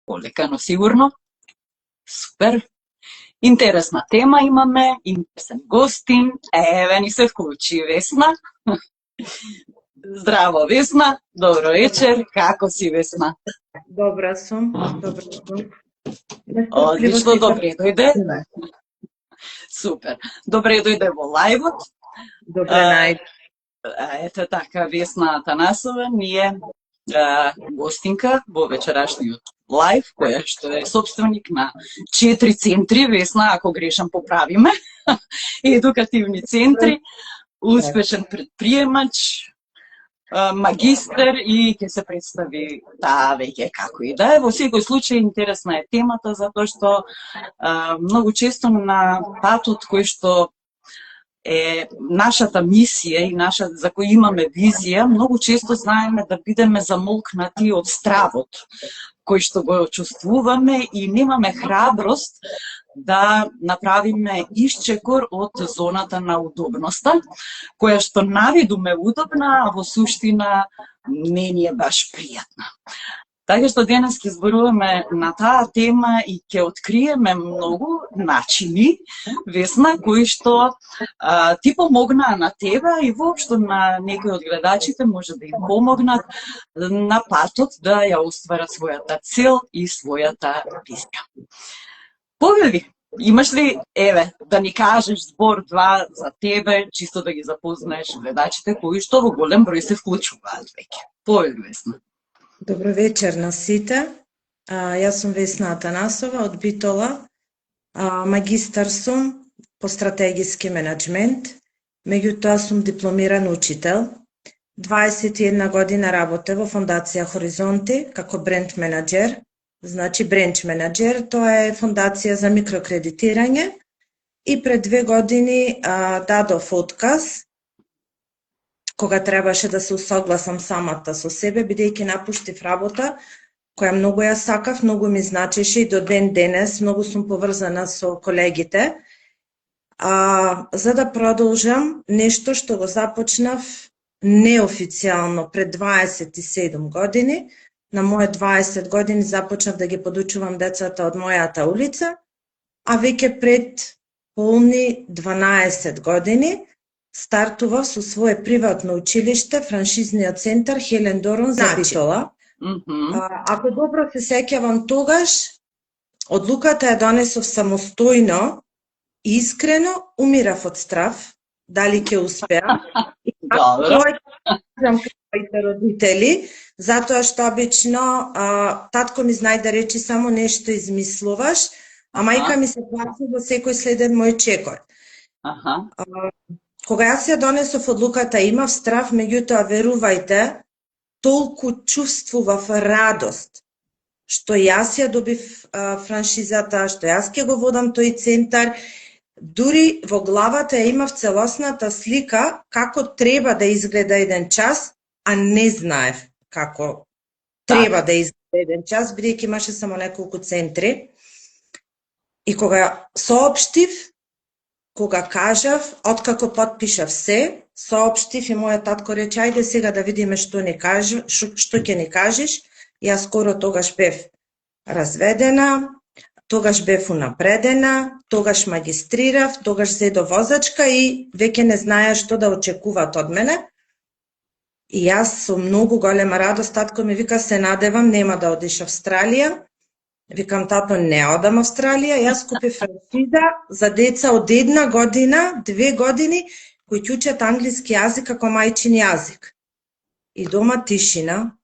полека, но сигурно. Супер. Интересна тема имаме, интересен гостин. Еве ни се вклучи Весна. Здраво, Весна. Добро вечер. Како си, Весна? Добра сум. Одлично, добре дојде. Супер. Добре дојде во лајвот. Добре најде. Ете така, Весна Атанасова ни е гостинка во вечерашниот лајв, која што е собственик на 4 центри, Весна, ако грешам поправиме, едукативни центри, успешен предприемач, магистер и ќе се представи веќе како и да е. Во секој случај интересна е темата, затоа што многу често на патот кој што е нашата мисија и за кој имаме визија, многу често знаеме да бидеме замолкнати од стравот кој што го чувствуваме и немаме храброст да направиме исчекор од зоната на удобноста, која што навидуме удобна, а во суштина не ни е баш пријатна. Така што денес ќе зборуваме на таа тема и ќе откриеме многу начини, Весна, кои што ти помогнаа на тебе и воопшто на некои од гледачите може да им помогнат на патот да ја остварат својата цел и својата визија. Повели, имаш ли, да ни кажеш збор-два за тебе, чисто да ги запознаеш гледачите кои што во голем број се вклучуваат веќе. Повели, Весна. Добро вечер на сите. Јас сум Весна Атанасова од Битола. Магистар сум по стратегиски менеджмент. Меѓутоа сум дипломиран учител. 21 година работев во Фондација Хоризонти како бренд менеджер. Значи бренч менеджер, тоа е фондација за микрокредитирање. И пред 2 години дадов отказ кога требаше да се усогласам самата со себе, бидејќи напуштив работа, која многу ја сакав, многу ми значеше и до ден денес, многу сум поврзана со колегите, за да продолжам нешто што го започнав неофицијално пред 27 години. На моje 20 години започнав да ги подучувам децата од мојата улица, а веќе пред полни 12 години стартував со свое приватно училиште, франшизниот центар Хелен Дорон за Битола. Ако добро се сеќавам тогаш, одлуката ја донесов самостојно и искрено, умирав од страв, дали ќе успеам. Моите родители, затоа што обично татко ми знае да речи само нешто измислуваш, а мајка ми се плаче во секој следен мој чекор. Кога јас ја донесов одлуката, имав страв, меѓутоа верувајте, толку чувствував радост што јас ја добив франшизата, што јас ќе го водам тој центар. Дури во главата ја имав целосната слика како треба да изгледа еден час, а не знаев како треба да изгледа еден час, бидејќи имаше само неколку центри. И кога соопштив, кога кажав, откако потпишав се, соопштив и мојот татко рече, ајде сега да видиме што ќе ни кажеш. Јас скоро тогаш бев разведена, тогаш бев унапредена, тогаш магистрирав, тогаш зедов возачка и веќе не знаеа што да очекуваат од мене. И јас со многу голема радост, татко ми вика, се надевам, нема да одиш Австралија. Викам, тато, не одам Австралија, јас купив франшиза за деца од 1 година, 2 години, кои ќе учат англиски јазик како мајчин јазик. И дома тишина.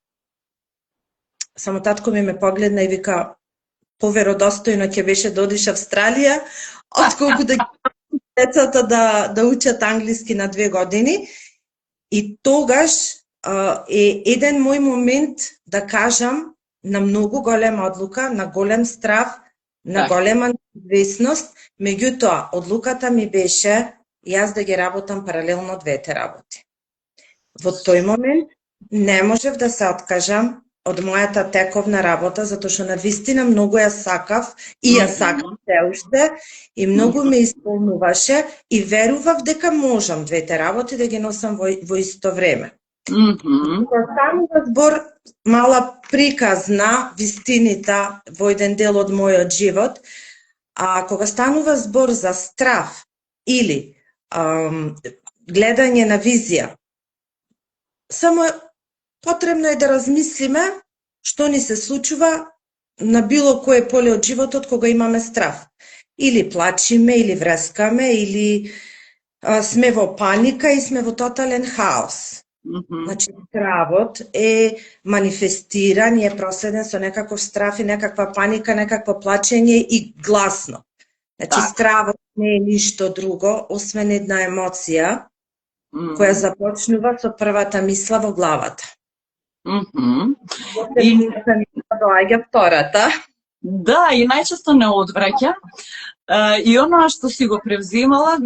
Само татко ми погледна и вика, поверодостојно ќе беше да одиш Австралија, отколку да ги децата да учат англиски на 2 години. И тогаш е еден мој момент да кажам на многу голема одлука, на голем страв, на голема неизвестност, меѓутоа одлуката ми беше јас да ги работам паралелно двете работи. Во тој момент не можев да се откажам од мојата тековна работа, затоа што навистина многу ја сакав и ја сакам се уште и многу ме исполнуваше и верував дека можам двете работи да ги носам во исто време. Кога станува збор, мала приказ на вистината во еден дел од мојот живот, а кога станува збор за страв или гледање на визија, само потребно е да размислиме што ни се случува на било кое поле од животот кога имаме страв. Или плачиме, или врескаме, или сме во паника и сме во тотален хаос. Значи, стравот е манифестиран и е проследен со некаков страф и некаква паника, некакво плачење и гласно. Значи, стравот не е ништо друго, освен една емоција која започнува со првата мисла во главата. И доаѓа втората. Да, и најчесто не одвраќа. И оноа што си го превземала,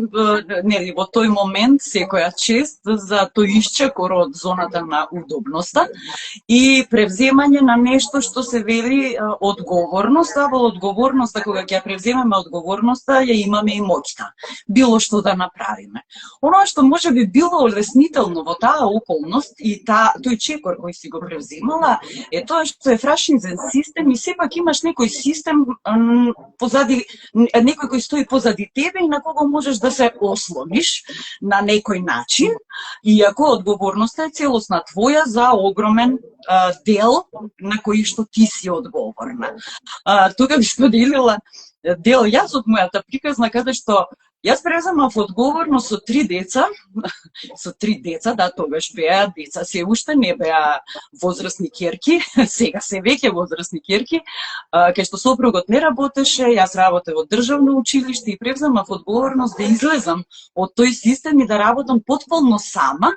нели, во тој момент, секоја чест за тој исчекор од зоната на удобноста и превземање на нешто што се вели одговорност, а во одговорноста, кога ќе превземаме одговорноста, ја имаме и моќта, било што да направиме. Оноа што може би било олеснително во таа околност и тој чекор кој си го превземала, е тоа што е франшизен систем и сепак имаш некој систем позади, некој кој стои позади тебе и на кого можеш да се ослониш на некој начин, иако одговорноста е целосна твоја за огромен дел на кој што ти си одговорна. Тука би споделила дел јас од мојата приказна, каде што јас преземав одговорност со 3 деца, да, тогаш беа деца, се уште не беа возрастни ќерки, сега се веќе возрастни ќерки, кај што сопругот не работеше, јас работев во државно училиште и преземав одговорност да излезам од тој систем и да работам потполно сама,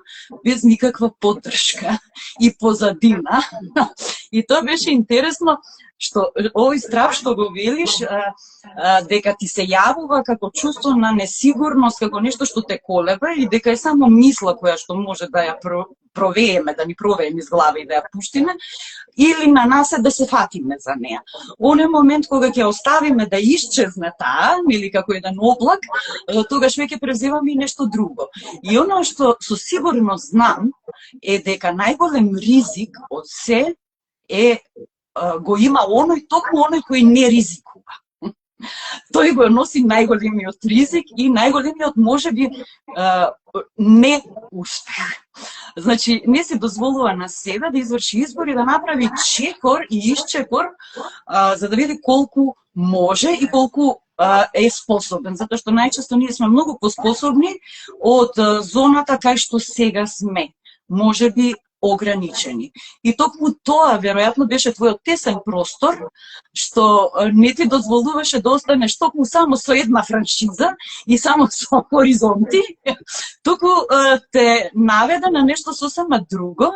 без никаква поддршка и позадина. И тоа беше интересно, што овој страв што го велиш, дека ти се јавува како чувство на несигурност, како нешто што те колеба и дека е само мисла која што може да ја провееме, да ни провееме из глава и да ја пуштиме, или на нас е да се фатиме за неа. Оној момент кога ќе оставиме да исчезне таа, или како еден облак, тогаш веќе преземаме и нешто друго. И оно што со сигурност знам е дека најголем ризик од се го има токму оној кој не ризикува. Тој го носи најголемиот ризик и најголемиот можеби не успех. Значи, не се дозволува на себе да изврши избор и да направи чекор и исчекор за да види колку може и колку е способен, затоа што најчесто ние сме многу поспособни од зоната кај што сега сме. Можеби ограничени. И токму тоа, веројатно, беше твојот тесен простор, што не ти дозволуваше да останеш токму само со една франшиза и само со хоризонти, туку те наведе на нешто сосема друго.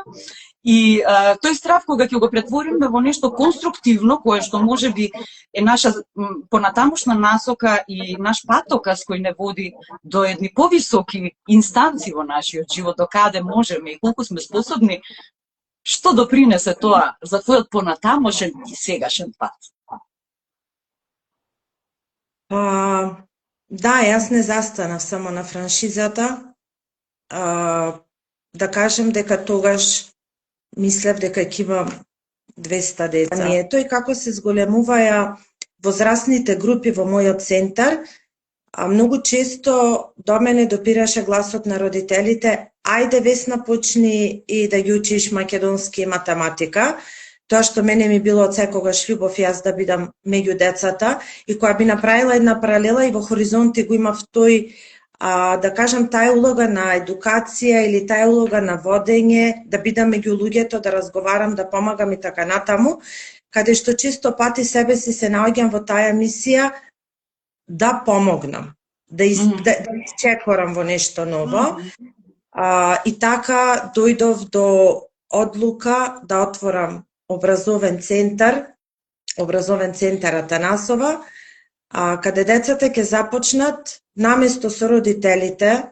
И тој страв, кога ќе го претвориме во нешто конструктивно, кое што може би е наша понатамошна насока и наш патоказ кој не води до едни повисоки инстанции во нашиот живот, до каде можеме и колку сме способни, што допринесе тоа за твојот понатамошен и сегашен пат? Да, јас не застанав само на франшизата. Да кажем дека тогаш мислев дека ќе имам 200 деца. Тој како се зголемуваја возрастните групи во мојот центар, многу често до мене допираше гласот на родителите: ајде Весна, почни и да ги учиш македонски и математика. Тоа што мене ми било од секогаш љубов јас да бидам меѓу децата, и која би направила една паралела и во хоризонти го имав тој, да кажам, таа улога на едукација или таа улога на водење, да бидам меѓу луѓето, да разговарам, да помагам и така натаму, каде што често пати себе си се наоѓам во таа мисија да помогнам, да исчекорам во нешто ново. И така дојдов до одлука да отворам образовен центар Атанасова, каде децата ќе започнат наместо со родителите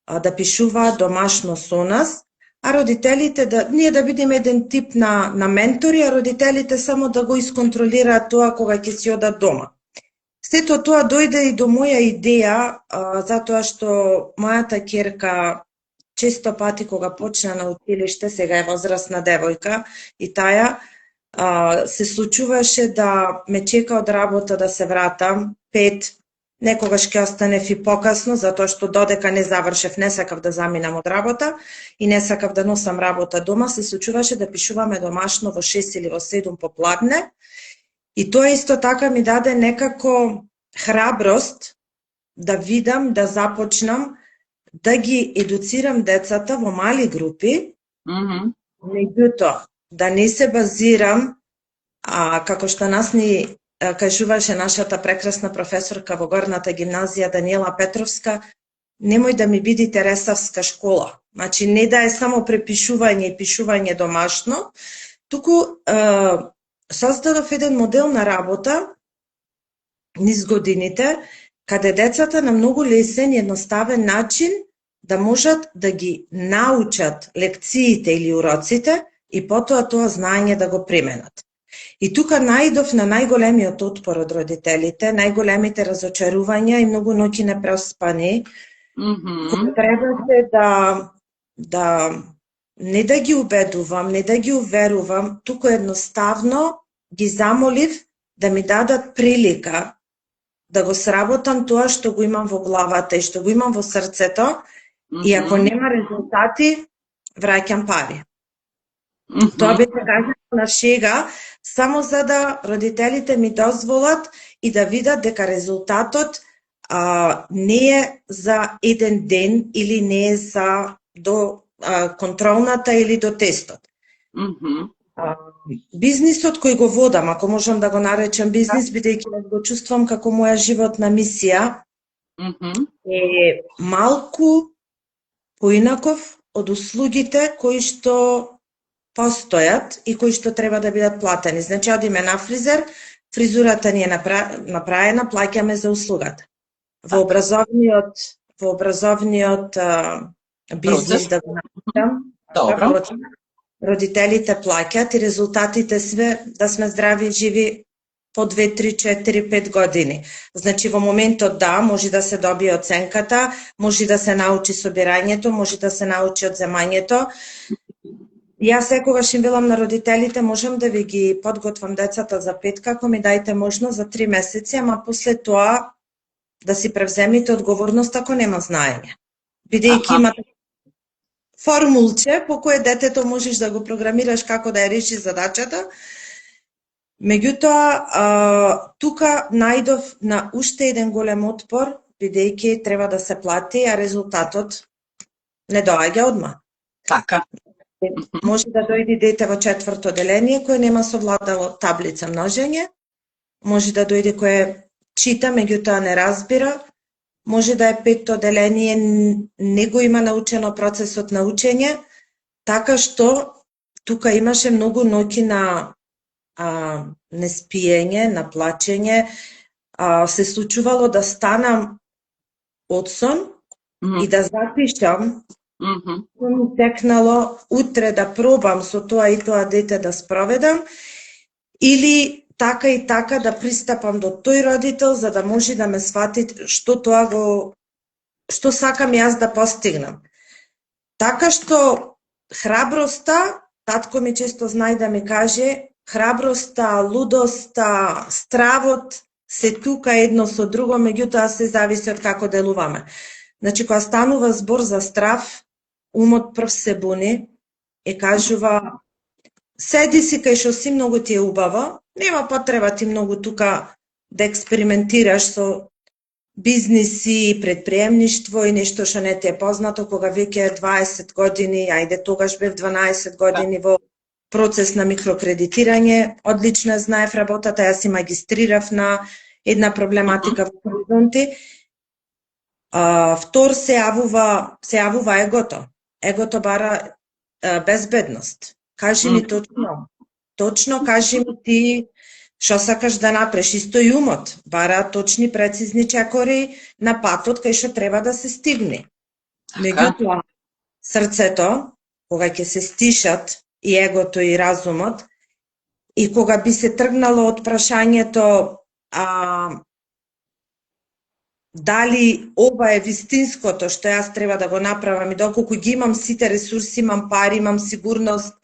да пишуваат домашно со нас, а родителите ние да бидеме еден тип на ментори, а родителите само да го исконтролираат тоа кога ќе си одат дома. Сето тоа дојде и до моја идеја, затоа што мојата ќерка често пати кога почна на училиште, сега е возрастна девојка, и таја се случуваше да ме чека од работа да се вратам 5, некогаш ќе останев и покасно, затоа што додека не завршев, не сакав да заминам од работа и не сакав да носам работа дома, се случуваше да пишуваме домашно во 6 или во 7 попладне. И тоа исто така ми даде некако храброст да видам, да започнам да ги едуцирам децата во мали групи, меѓутоа да не се базирам, како што нас ни кажуваше нашата прекрасна професорка во горната гимназија Даниела Петровска, немој да ми бидите ресавска школа. Значи, не да е само препишување и пишување домашно, туку создадов еден модел на работа низ годините, каде децата на многу лесен и едноставен начин да можат да ги научат лекциите или уроците и потоа тоа знаење да го применат. И тука наидов на најголемиот отпор од родителите, најголемите разочарувања и многу ноќи непроспани, кои требаше не да ги убедувам, не да ги уверувам, туку едноставно ги замолив да ми дадат прилика да го сработам тоа што го имам во главата и што го имам во срцето, и ако нема резултати, враќам пари. Тоа беше кажано на шега, само за да родителите ми дозволат и да видат дека резултатот не е за еден ден или не е за до контролната или до тестот. Бизнисот кој го водам, ако можам да го наречам бизнис, бидејќи го чувствувам како моја животна мисија, е малку поинаков од услугите кои што постојат и кои што треба да бидат платени. Значи, одиме на фризер, фризурата ни е направена, плаќаме за услугата. Во образовниот бизнис, да го наречам, родителите плаќат и резултатите све да сме здрави и живи по 2, 3, 4, 5 години. Значи, во моментот може да се добие оценката, може да се научи собирањето, може да се научи одземањето. Јас секогаш им велам на родителите, можам да ви ги подготвам децата за петка, ако ми дајте можност за 3 месеци, ама после тоа да си превземите одговорност ако нема знаење. Бидејќи има формулче по кое детето можеш да го програмираш како да ја реши задачата. Меѓутоа, тука најдов на уште еден голем отпор, бидејќи треба да се плати, а резултатот не доаѓа одма. Така. Може да дојде дете во 4-то оделение кој нема совладало таблица множење, може да дојде кој чита, меѓутоа не разбира, може да е 5-то оделение, не го има научено процесот на учење, така што тука имаше многу ноќи на неспиење, на плачење, се случувало да станам од сон и да запишам, ми текнало утре да пробам со тоа и тоа дете да спроведам, или така и така да пристапам до тој родител за да може да ме свати што сакам јас да постигнам. Така што храброста, татко ми често знај да ми каже, храброста, лудоста, стравот се тука едно со друго, меѓутоа се зависи од како делуваме. Значи, кога станува збор за страв, умот прв се буни и кажува: седи си кај што си, многу ти е убаво, нема потреба ти многу тука да експериментираш со бизниси, предприемништво и нешто што не ти е познато, кога веќе е 20 години, ајде тогаш бев 12 години во процес на микрокредитирање, одлично знаев работата, јас си магистрирав на една проблематика во хоризонти. Втор се јавува егото. Егото бара безбедност. Кажи ми точно кажи ми ти што сакаш да направиш. Исто и умот бара точни, прецизни чекори на патот кај што треба да се стигне. Меѓутоа, срцето, кога ќе се стишат и егото и разумот, и кога би се тргнало од прашањето дали ова е вистинското што јас треба да го направам и доколку ги имам сите ресурси, имам пари, имам сигурност,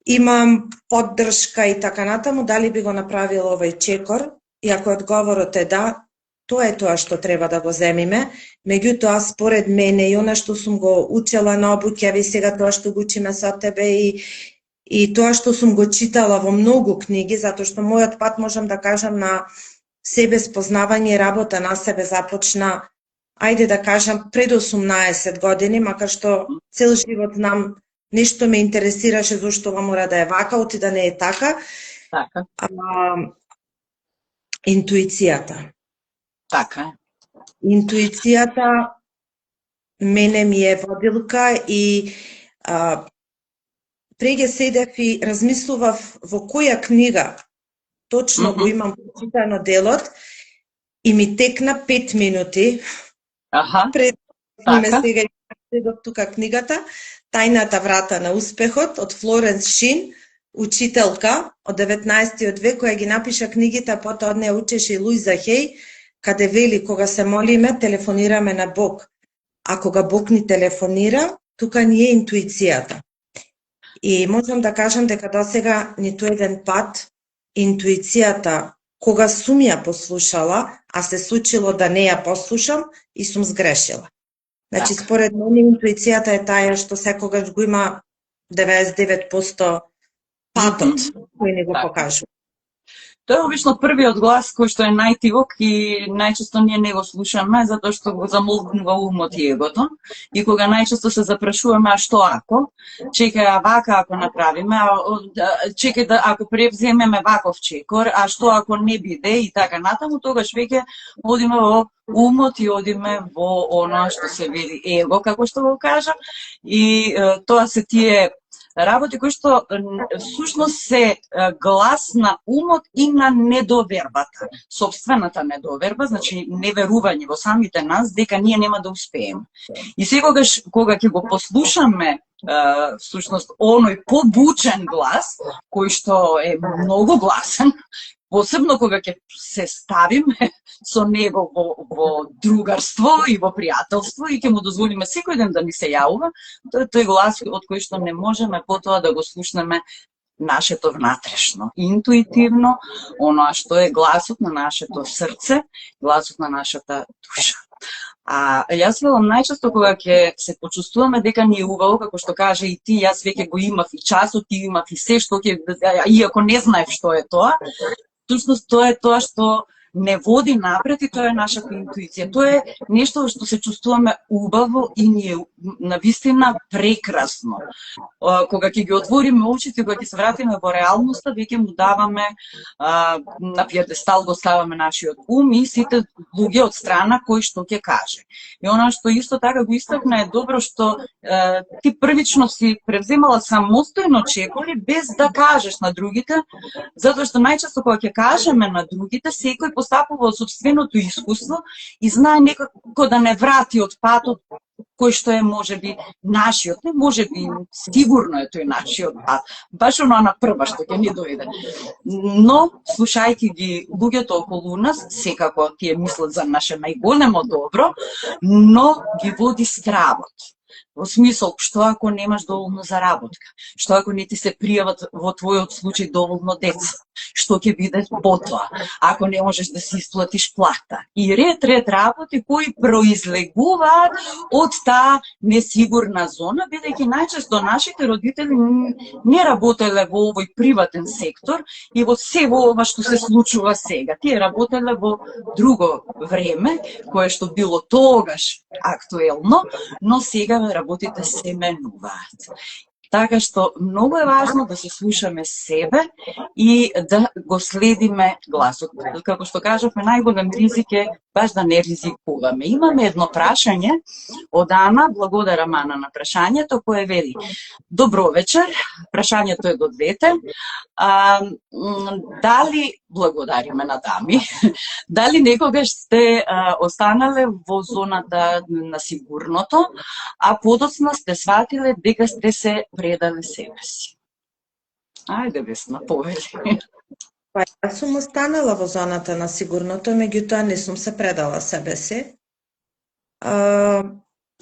имам поддршка и така натаму, дали би го направил овој чекор? И ако одговорот е да, тоа е тоа што треба да го земиме. Меѓутоа, според мене и она што сум го учела на обуќави, сега тоа што го учиме со тебе и тоа што сум го читала во многу книги, затоа што мојот пат, можам да кажам, на себе спознавање и работа на себе започна, ајде да кажам, пред 18 години, макар што цел живот знам нешто ме интересираше зошто ова мора да е вака, оти да не е така. Така. Интуицијата. Така е. Интуицијата мене ми е водилка и преге седев и размислував во која книга точно го имам прочитано делот и ми текна 5 минути. Пред сега седов тука книгата Тајната врата на успехот од Флоренс Шин, учителка од 19 век, која ги напиша книгите, а потоа од неја учеше и Луиза Хеј, каде вели кога се молиме, телефонираме на Бог. А кога Бог ни телефонира, тука ни е интуицијата. И можам да кажам дека досега ниту еден пат интуицијата, кога сум ја послушала, а се случило да не ја послушам и сум сгрешила. Значи, според мене, интуицијата е таја што секогаш го има 99% патот кој ни го покажува. Тоа е обично првиот глас кој што е најтивок и најчесто ние не го слушаме затоа што го замолкнува умот и егото. И кога најчесто се запрашуваме а што ако, чекај а вака ако направиме, чекај да ако превземеме ваков чекор, а што ако не биде и така натаму, тогаш веќе одиме во умот и одиме во она што се вели его, како што го кажа, и тоа се тие работи кои што всушност се глас на умот и на недовербата. Собствената недоверба, значи неверување во самите нас дека ние нема да успееме. И секогаш кога ќе го послушаме всушност оној побучен глас, кој што е многу гласен, посебно кога ќе се ставиме со него во другарство и во пријателство и ќе му дозволиме секој ден да ни се јавува, тој глас од кој што не можеме потоа да го слушнеме нашето внатрешно, интуитивно, оноа што е гласот на нашето срце, гласот на нашата душа. А јас велам најчесто кога ќе се почувствуваме дека ни е убаво, како што каже и ти, јас веќе го имав и часот, и имав и се што ќе, иако не знаев што е тоа, всушност тоа е тоа што не води напред и тоа е нашата интуиција. Тоа е нешто што се чувствуваме убаво и ни е навистина прекрасно. Кога ќе ги отвориме очите, кога ќе се вратиме во реалноста, веќе му даваме на пиедестал го ставаме нашиот ум и сите луѓе од страна кои што ќе каже. И она што исто така го истакна е добро што ти првично си превземала самостојно чекори без да кажеш на другите, затоа што најчесто кога ќе кажеме на другите, секој постапува од собственото искуство и знае некако да не врати од патот кој што е можеби нашиот, не можеби сигурно е тој нашиот пат, баш оно на прва што ќе ни дојде. Но слушајќи ги луѓето околу нас, секако тие мислат за наше најголемо добро, но ги води стравот. Во смисол, што ако немаш доволно заработка? Што ако не ти се пријават во твојот случај доволно деца? Што ќе биде потоа? Ако не можеш да си исплатиш плата? И ред работи кои произлегуваат од таа несигурна зона, бидејќи најчесто нашите родители не работеле во овој приватен сектор и во се во ова што се случува сега. Тие работеле во друго време, кое што било тогаш актуелно, но сега работите се менуваат. Така што многу е важно да се слушаме себе и да го следиме гласот. Како што кажавме, најголем ризик е баш да не ризикуваме. Имаме едно прашање од Ана, благодарам Ана на прашањето, кое вели: добро вечер, прашањето е до двете. Дали, благодариме на дами, дали некогаш сте останале во зоната на сигурното, а подоцна сте сватиле дека сте се предале себе си? Ајде, Весна, повели. Па јас сум останала во зоната на сигурното, меѓутоа не сум се предала себе си.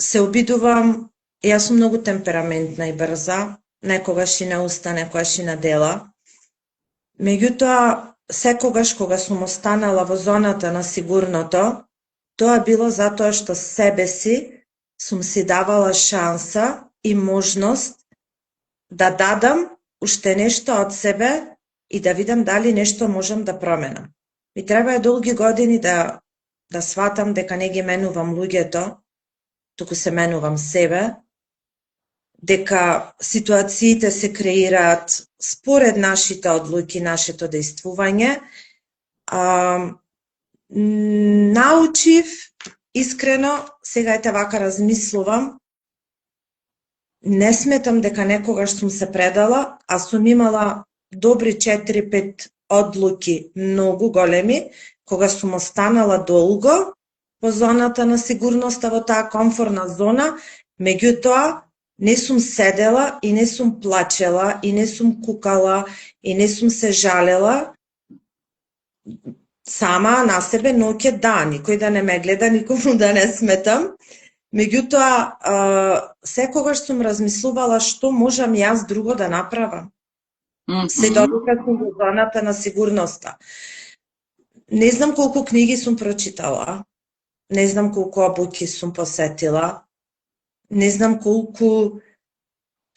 Се обидувам, јас сум многу темпераментна и брза, некогаш и на уста, некогаш и на дела. Меѓутоа, секогаш кога сум останала во зоната на сигурното, тоа било затоа што себе си сум си давала шанса и можност да дадам уште нешто од себе и да видам дали нешто можам да променам. Ми требаа долги години да сватам дека не ги менувам луѓето, туку се менувам себе, дека ситуациите се креираат според нашите одлуки, нашето дејствување. Научив, искрено, сега ете вака размислувам, не сметам дека некогаш сум се предала, а сум имала добри 4-5 одлуки, многу големи, кога сум останала долго во зоната на сигурноста, во таа комфортна зона, меѓутоа не сум седела и не сум плачела и не сум кукала и не сум се жалела сама на себе, ноќе да, никој да не ме гледа, никому да не сметам. Меѓутоа, секогаш сум размислувала што можам јас друго да направам. Се додека сум во зоната на сигурноста. Не знам колку книги сум прочитала, не знам колку обуки сум посетила, не знам колку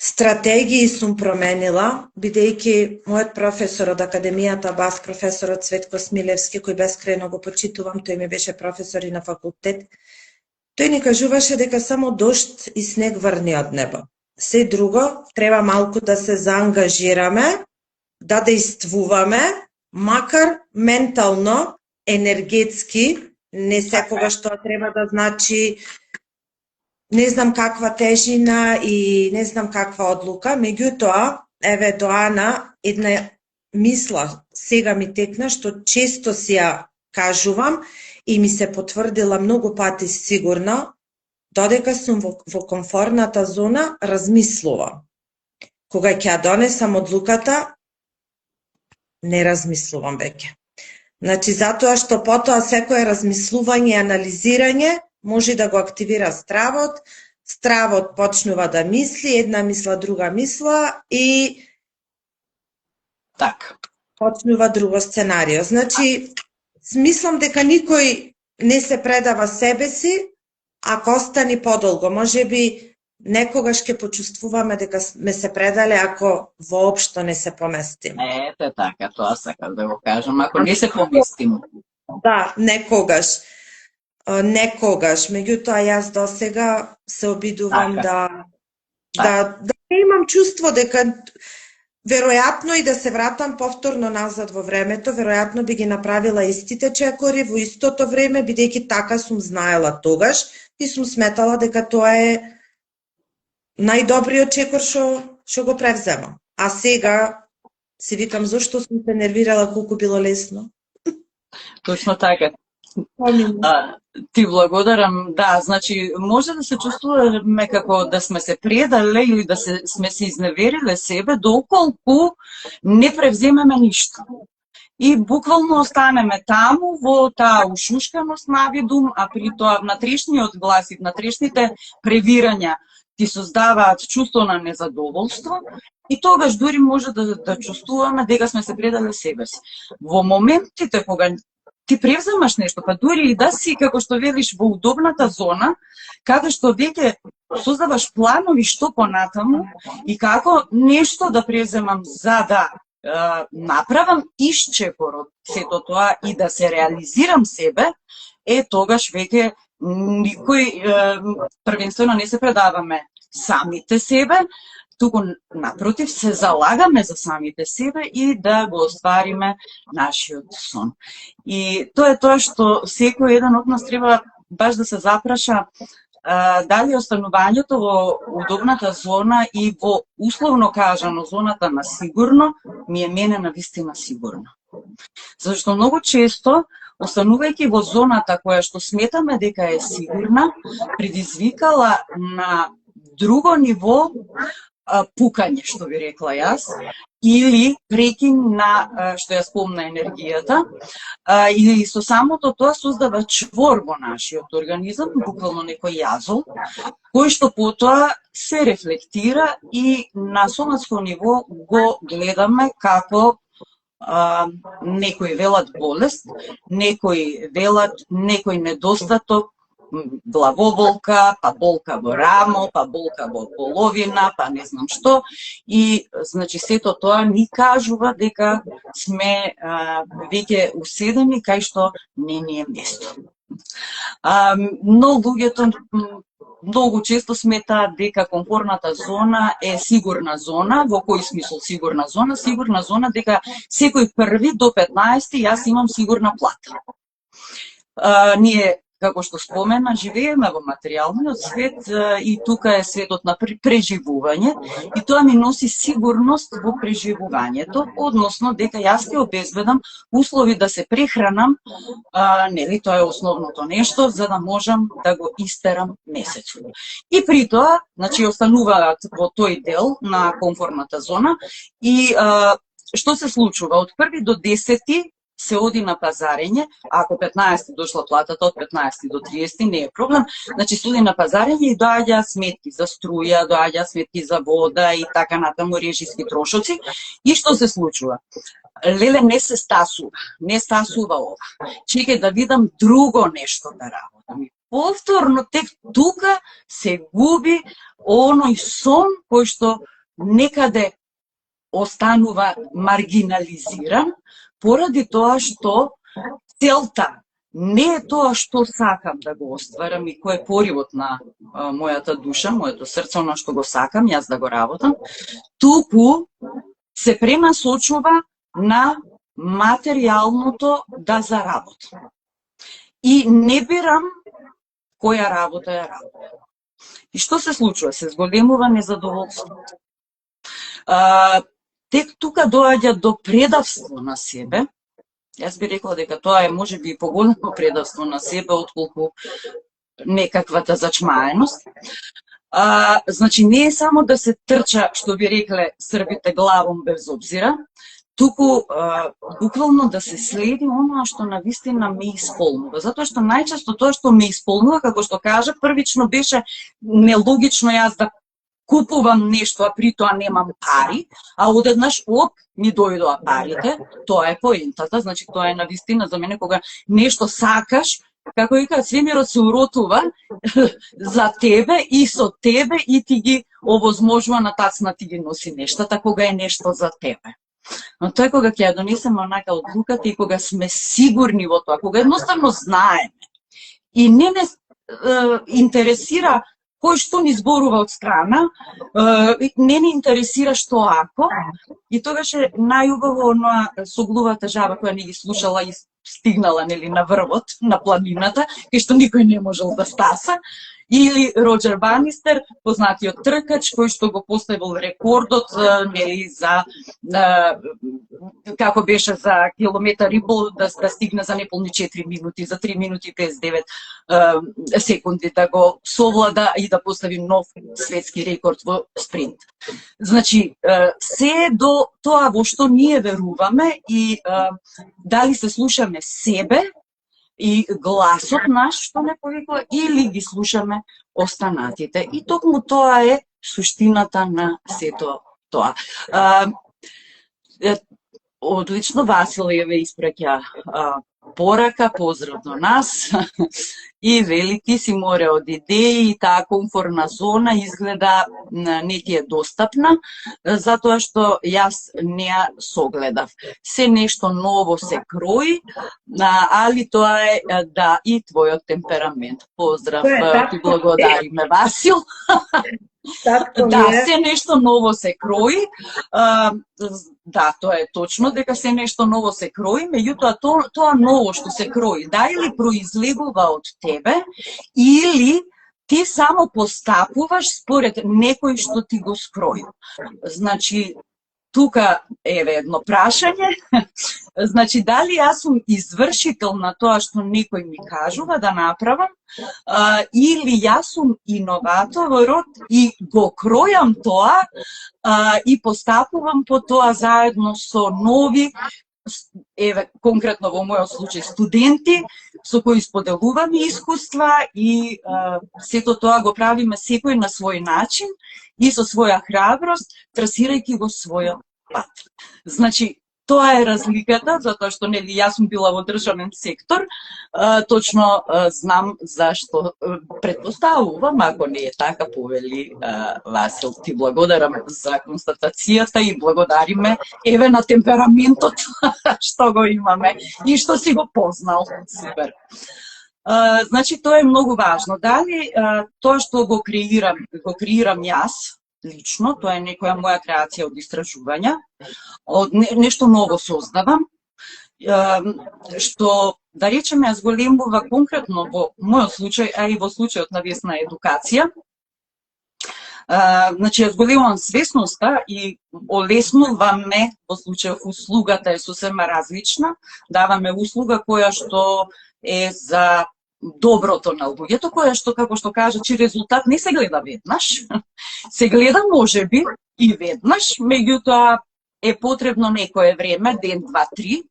стратегии сум променила, бидејќи мојот професор од Академијата БАС, професорот Цветко Смилевски, кој бескрајно го почитувам, тој ми беше професор и на факултет, тој ни кажуваше дека само дожд и снег врни од небо. Се друго, треба малку да се заангажираме, да дејствуваме, макар ментално, енергетски, не секогаш тоа треба да значи не знам каква тежина и не знам каква одлука, меѓутоа, еве до Ана, една мисла сега ми текна, што често си ја кажувам и ми се потврдила многу пати сигурно, додека сум во комфортната зона, размислувам. Кога ќе ја донесам одлуката, не размислувам веќе. Значи, затоа што потоа секое размислување и анализирање може да го активира стравот, стравот почнува да мисли, една мисла, друга мисла и така почнува друго сценарио. Значи, смислам дека никој не се предава себе си, ако остани подолго. Може би некогаш ќе почувствуваме дека сме се предале ако воопшто не се поместиме. Ете така, тоа сакам да го кажам, ако не се поместиме. Да, некогаш. Меѓутоа јас досега се обидувам да имам чувство дека веројатно и да се вратам повторно назад во времето, веројатно би ги направила истите чекори во истото време, бидејќи така сум знаела тогаш и сум сметала дека тоа е најдобриот чекор што го превземам. А сега си викам зошто сум се нервирала колку било лесно. Точно така. Ти благодарам. Да, значи може да се чувствуваме како да сме се предале или да сме се изневериле себе доколку не превземеме ништо. И буквално останеме таму во таа ушушканост навидум, а при тоа внатрешниот глас и внатрешните превирања ти создаваат чувство на незадоволство и тогаш дури може да чувствуваме дека сме се предале себе си. Во моментите кога ти превземаш нешто, па дури и да си, како што велиш, во удобната зона, каде што веќе создаваш планови што понатаму и како нешто да превземам за да направам исчекор од сето тоа и да се реализирам себе, тогаш веќе никој првенствено не се предаваме самите себе, туку напротив се залагаме за самите себе и да го оствариме нашиот сон. И тоа е тоа што секој еден од нас треба баш да се запраша дали останувањето во удобната зона и во условно кажано зоната на сигурно ми е мене на вистина сигурно. Зашто многу често останувајќи во зоната која што сметаме дека е сигурна, предизвикала на друго ниво пукање, што би рекла јас, или прекин на, што ја спомна, енергијата, и со самото тоа создава чвор во нашиот организам, буквално некој јазол, кој што потоа се рефлектира и на соматско ниво го гледаме како некои велат болест, некои велат некој недостаток, главоболка, па болка во рамо, па болка во половина, па не знам што. И, значи, сето тоа ни кажува дека сме веќе уседени кај што не ни е место. Но луѓето многу често сметаат дека комфорната зона е сигурна зона. Во кој смисол сигурна зона? Сигурна зона дека секој 1 до 15 јас имам сигурна плата. Ние, како што спомена, живееме во материјалниот свет и тука е светот на преживување и тоа ми носи сигурност во преживувањето, односно дека јас ќе обезбедам услови да се прехранам, нели, тоа е основното нешто за да можам да го истерам месецот. И при тоа, значи, остануваат во тој дел на комфортната зона и што се случува од 1 до 10 се оди на пазарење, ако 15 дошла платата, од 15 до 30 не е проблем, значи се оди на пазарење и доаѓа сметки за струја, доаѓа сметки за вода и така натаму, режиски трошоци. И што се случува? Леле, не се стасува ова. Чекај да видам друго нешто да работам. Повторно, тек тука се губи оној сон кој што некаде останува маргинализиран, поради тоа што целта не е тоа што сакам да го остварам и кој е поривот на мојата душа, моето срце, оно што го сакам јас да го работам, туку се пренасочува на материјалното да заработам. И не бирам која работа ја работам. И што се случува? Се зголемува незадоволството. Тек тука доаѓа до предавство на себе. Јас би рекла дека тоа е можеби и поголемо предавство на себе отколку некаквата зачмаеност. Значи не е само да се трча, што би рекле србите, главом без обзира, туку буквално да се следи оноа што навистина ме исполнува. Затоа што најчесто тоа што ме исполнува, како што кажа, првично беше нелогично јас да купувам нешто, а при тоа немам пари, а одеднаш ми дојдоа парите. Тоа е поентата, значи тоа е навистина за мене кога нешто сакаш, како вика, свемирот се уротува за тебе и со тебе и ти ги овозможува на тацна ти ги носи нештата кога е нешто за тебе. Но тоа е кога ќе ја донесеме онака одлуката и кога сме сигурни во тоа, кога едноставно знаеме и не интересира кој што ни зборува од страна, не ни интересира што ако, и тогаш е најубаво оноа соглувата жаба која не ги слушала и стигнала, нели, на врвот, на планината, кај што никој не можел да стаса, или Роџер Банистер, познатиот тркач, кој што го поставил рекордот, нели, за како беше за километар и пол да стигне за неполни 4 минути, за 3 минути 59 секунди да го совлада и да постави нов светски рекорд во спринт. Значи, се до тоа во што ние веруваме и дали се слушаме себе и гласот наш што не повикува, или ги слушаме останатите. И токму тоа е суштината на сето тоа. Одлично, Василија ве испраќа порака, поздрав до нас и вели ти си море од идеи и таа комфортна зона изгледа не ти е достапна, затоа што јас не ја согледав. Се нешто ново се крои, али тоа е да и твојот темперамент. Поздрав, ти благодариме, Васил. Да, се нешто ново се крои. Да, тоа е точно, дека се нешто ново се крои, меѓутоа тоа ново што се крои, да или произлегува од тебе, или ти само постапуваш според некој што ти го скрои. Значи, тука еве едно прашање, Значи, дали јас сум извршител на тоа што некој ми кажува да направам, или јас сум иноваторот и го кројам тоа и постапувам по тоа заедно со нови, еве, конкретно во мојот случај, студенти со кои споделуваме искуства и сето тоа го правиме секој на свој начин и со своја храброст, трасирајќи го својот пат. Значи, тоа е разликата, затоа што нели јас сум била во државен сектор, точно знам зашто претпоставувам, ако не е така, повели Васил. Ти благодарам за констатацијата и благодариме еве на темпераментот што го имаме и што си го познал. Супер. Значи, тоа е многу важно. Дали тоа што го креирам јас, лично, тоа е некоја моја креација од истражувања, од нешто ново создавам, што, да речеме, зголемува конкретно во мојот случај, а и во случајот на Весна едукација. Значи, ја зголемувам свесноста и олеснуваме, во случајов услугата е сосема различна, даваме услуга која што е за доброто на луѓето, која што, како што кажа, че резултат не се гледа веднаш, се гледа можеби и веднаш, меѓутоа е потребно некое време, ден, два, три,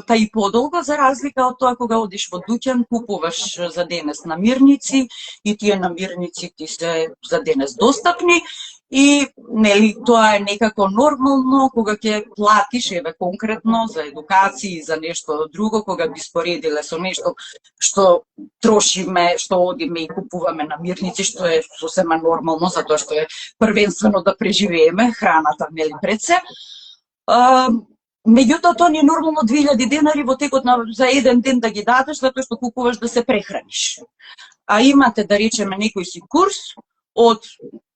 па и подолго, за разлика од тоа кога одиш во дуќан, купуваш за денес намирници и тие намирници ти се за денес достапни и нели тоа е некако нормално кога ќе платиш, еве конкретно за едукација и за нешто друго, кога би споредиле со нешто што трошиме, што одиме и купуваме намирници, што е сосема нормално затоа што е првенствено да преживееме храната нели пред се. Меѓутоа тоа не е нормално 2000 денари во текот на за еден ден да ги дадеш затоа што купуваш да се прехраниш. А имате да речеме некој си курс од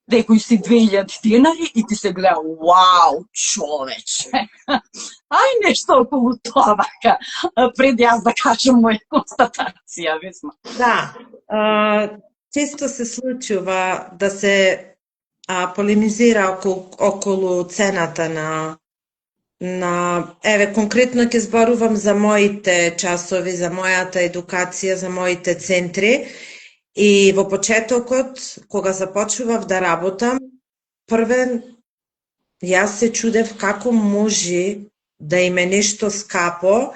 некои си 2000 денари и ти се гледа, вау, човече. Ај нешто околу тоа вака, пред јас да кажам моја констатација, Весна. Да, често се случува да се полемизира околу цената на еве конкретно ќе зборувам за моите часови, за мојата едукација, за моите центри. И во почетокот, кога започнував да работам, првен јас се чудев како може да име нешто скапо,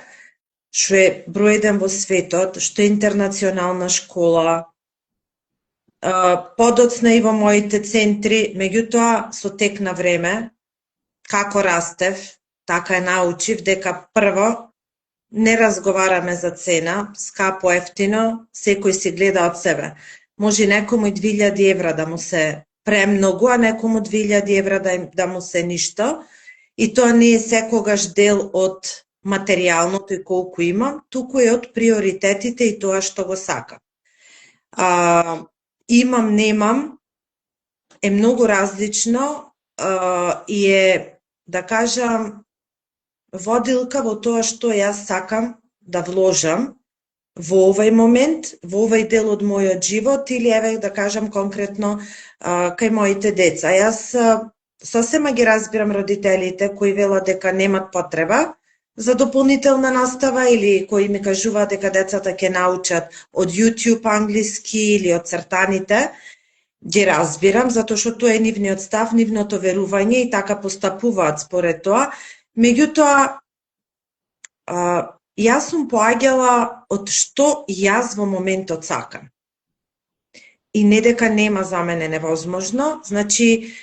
што е број еден во светот, што е интернационална школа, подоцна и во моите центри, меѓутоа со тек на време, како растев, така е научив дека прво не разговараме за цена, скапо, ефтино, секој си гледа од себе. Може некому и 2000 евра да му се премногу, а некому 2000 евра да му се ништо. И тоа не е секогаш дел од материјалното и колку имам, туку е од приоритетите и тоа што го сакам. Имам, немам, е многу различно и е, да кажам, водилка во тоа што јас сакам да вложам во овој момент, во овој дел од мојот живот или еве да кажам конкретно кај моите деца. Јас сосема ги разбирам родителите кои велат дека немат потреба за дополнителна настава или кои ми кажуваат дека децата ќе научат од YouTube англиски или од цртаните. Ги разбирам затоа што тоа е нивниот став, нивното верување и така постапуваат според тоа. Меѓутоа, јас сум поаѓала од што јас во моментот сакам. И не дека нема за мене невозможно, значи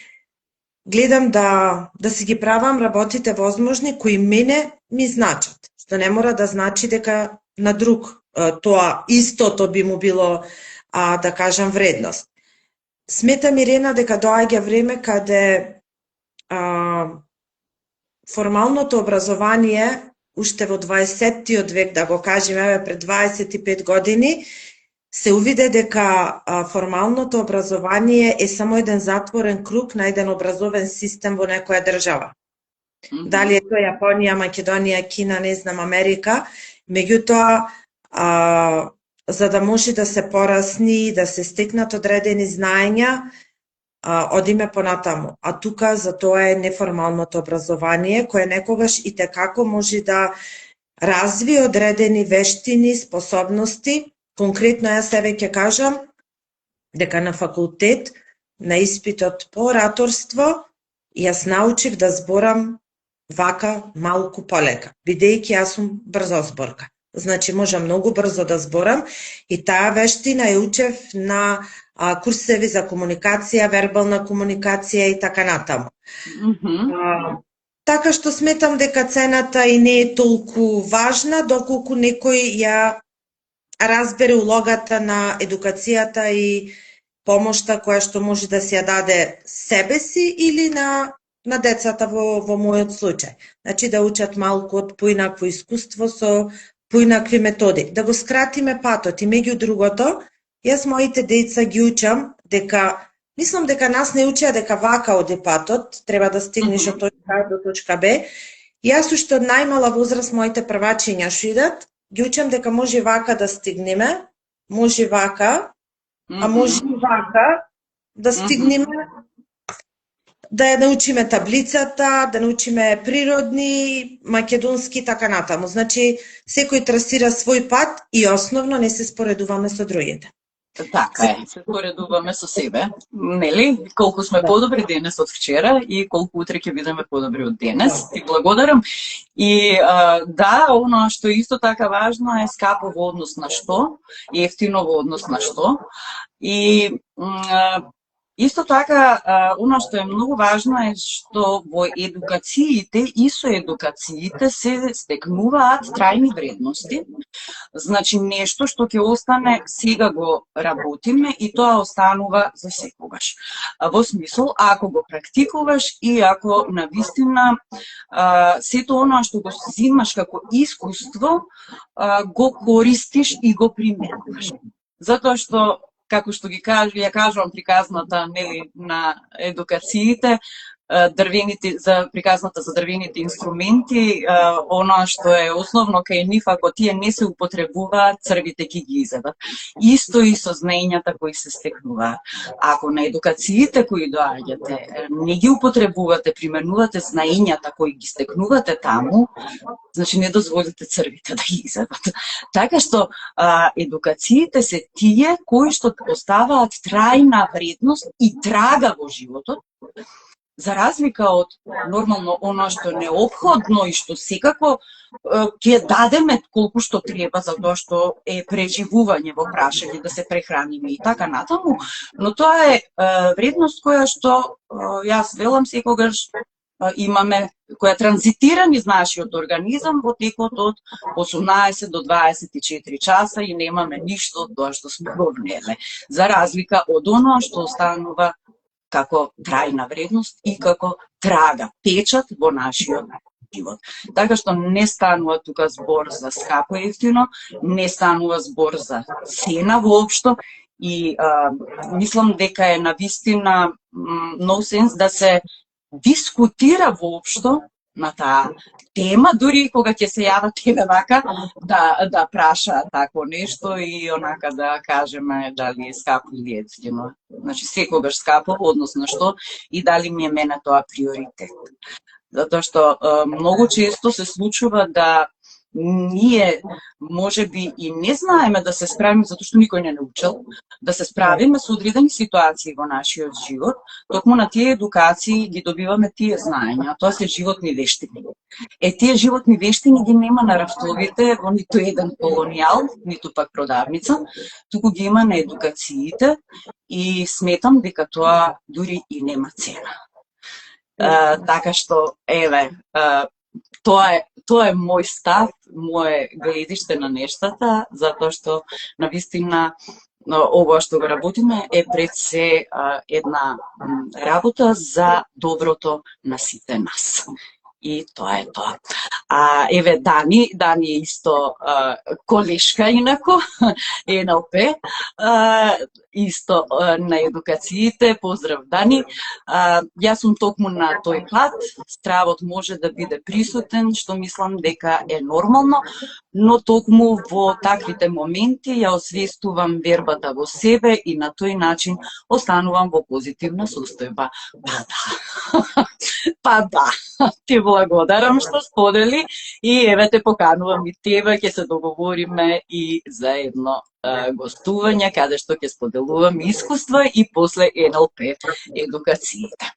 гледам да си ги правам работите возможни кои мене ми значат. Што не мора да значи дека на друг тоа истото би му било, да кажам, вредност. Сметам, Ирена, дека доаѓа време каде формалното образование, уште во 20-тиот век, да го кажем, еве пред 25 години, се увиде дека формалното образование е само еден затворен круг на еден образовен систем во некоја држава. Дали е тоа Јапонија, Македонија, Кина, не знам, Америка, меѓутоа, за да може да се порасни, да се стекнат одредени знаења, одиме понатаму. А тука за тоа е неформалното образование, кое некогаш и текако може да развие одредени вештини, способности. Конкретно јас себе ќе кажам дека на факултет, на испитот по ораторство, јас научив да зборам вака малку полека, бидејќи јас сум брзозборка. Значи, можам многу брзо да зборам и таа вештина ја учев на курсеви за комуникација, вербална комуникација и така натаму. Така што сметам дека цената и не е толку важна, доколку некој ја разбере улогата на едукацијата и помошта која што може да се ја даде себе си или на децата во мојот случај. Значи да учат малку од поинакво искуство со поинакви методи. Да го скратиме патот и меѓу другото, јас моите деца ги учам дека, мислам дека нас не учеа дека вака оди патот, треба да стигнеш од точка А до точка Б. Јас уште од најмала возраст моите првачиња што идат, ги учам дека може вака да стигнеме, може вака, а може и вака да стигнеме, да ја научиме таблицата, да научиме природни, македонски, така натаму. Значи, секој трасира свој пат и основно не се споредуваме со другите. Така е, се споредуваме со себе, нели? Колку сме подобри денес од вчера и колку утре ќе бидеме подобри од денес. Ти благодарам. И да, оно што исто така важно е скапо во однос на што, ефтино во однос на што. И исто така, оно што е многу важно е што во едукациите и со едукациите се стекнуваат трајни вредности. Значи нешто што ќе остане, сега го работиме и тоа останува за секогаш. Во смисол, ако го практикуваш и ако навистина сето оно што го зимаш како искуство, го користиш и го применуваш. Затоа што како што ја кажувам приказната, нели, на едукациите, за приказната за дрвените инструменти, она што е основно кај нив, ако тие не се употребуваат, црвите ќе ги изедат. Исто и со знаењата кои се стекнуваат. Ако на едукациите кои доаѓате не ги употребувате, применувате знаењата кои ги стекнувате таму, значи не дозволите црвите да ги изедат. Така што едукациите се тие кои што оставаат трајна вредност и трага во животот, за разлика од нормално оно што е неопходно и што секако ќе дадеме колку што треба за тоа што е преживување во прашање, да се прехраниме и така натаму, но тоа е вредност која што јас велам секогаш имаме, која транзитира низ нашиот организам во текот од 18 до 24 часа и немаме ништо од тоа што сме го внеле, за разлика од оно што останува како трајна вредност и како трага, печат во нашиот живот. Така што не станува тука збор за скапо и ефтино, не станува збор за цена воопшто и мислам дека е навистина нонсенс да се дискутира воопшто на таа тема, дури кога ќе се јават тебе вака да праша тако нешто и онака да кажеме дали е скапо или ефтино. Значи секогаш скапо во однос на што и дали ми е мене тоа приоритет. Затоа што многу често се случува да ние можеби и не знаеме да се справиме, затоа што никој не научил, да се справиме со одредени ситуации во нашиот живот, токму на тие едукации ги добиваме тие знаења, тоа се животни вештини. Тие животни вештини ги нема на рафтовите во ниту еден колонијал, ниту пак продавница, туку ги има на едукациите и сметам дека тоа дури и нема цена. Така што, еве, тоа е мој став, моје гледиште на нештата, затоа што навистина ова што го работиме е пред се една работа за доброто на сите нас. И тоа е тоа. Еве Дани е исто колешка инако, НЛП. исто на едукациите. Поздрав, Дани. Јас сум токму на тој пат. Стравот може да биде присутен, што мислам дека е нормално, но токму во таквите моменти ја освестувам вербата во себе и на тој начин останувам во позитивна состојба. Па да, ти благодарам што сподели и еве те поканувам и тебе, ќе се договориме и за едно гостување каде што ќе споделувам искуства и после НЛП едукациите.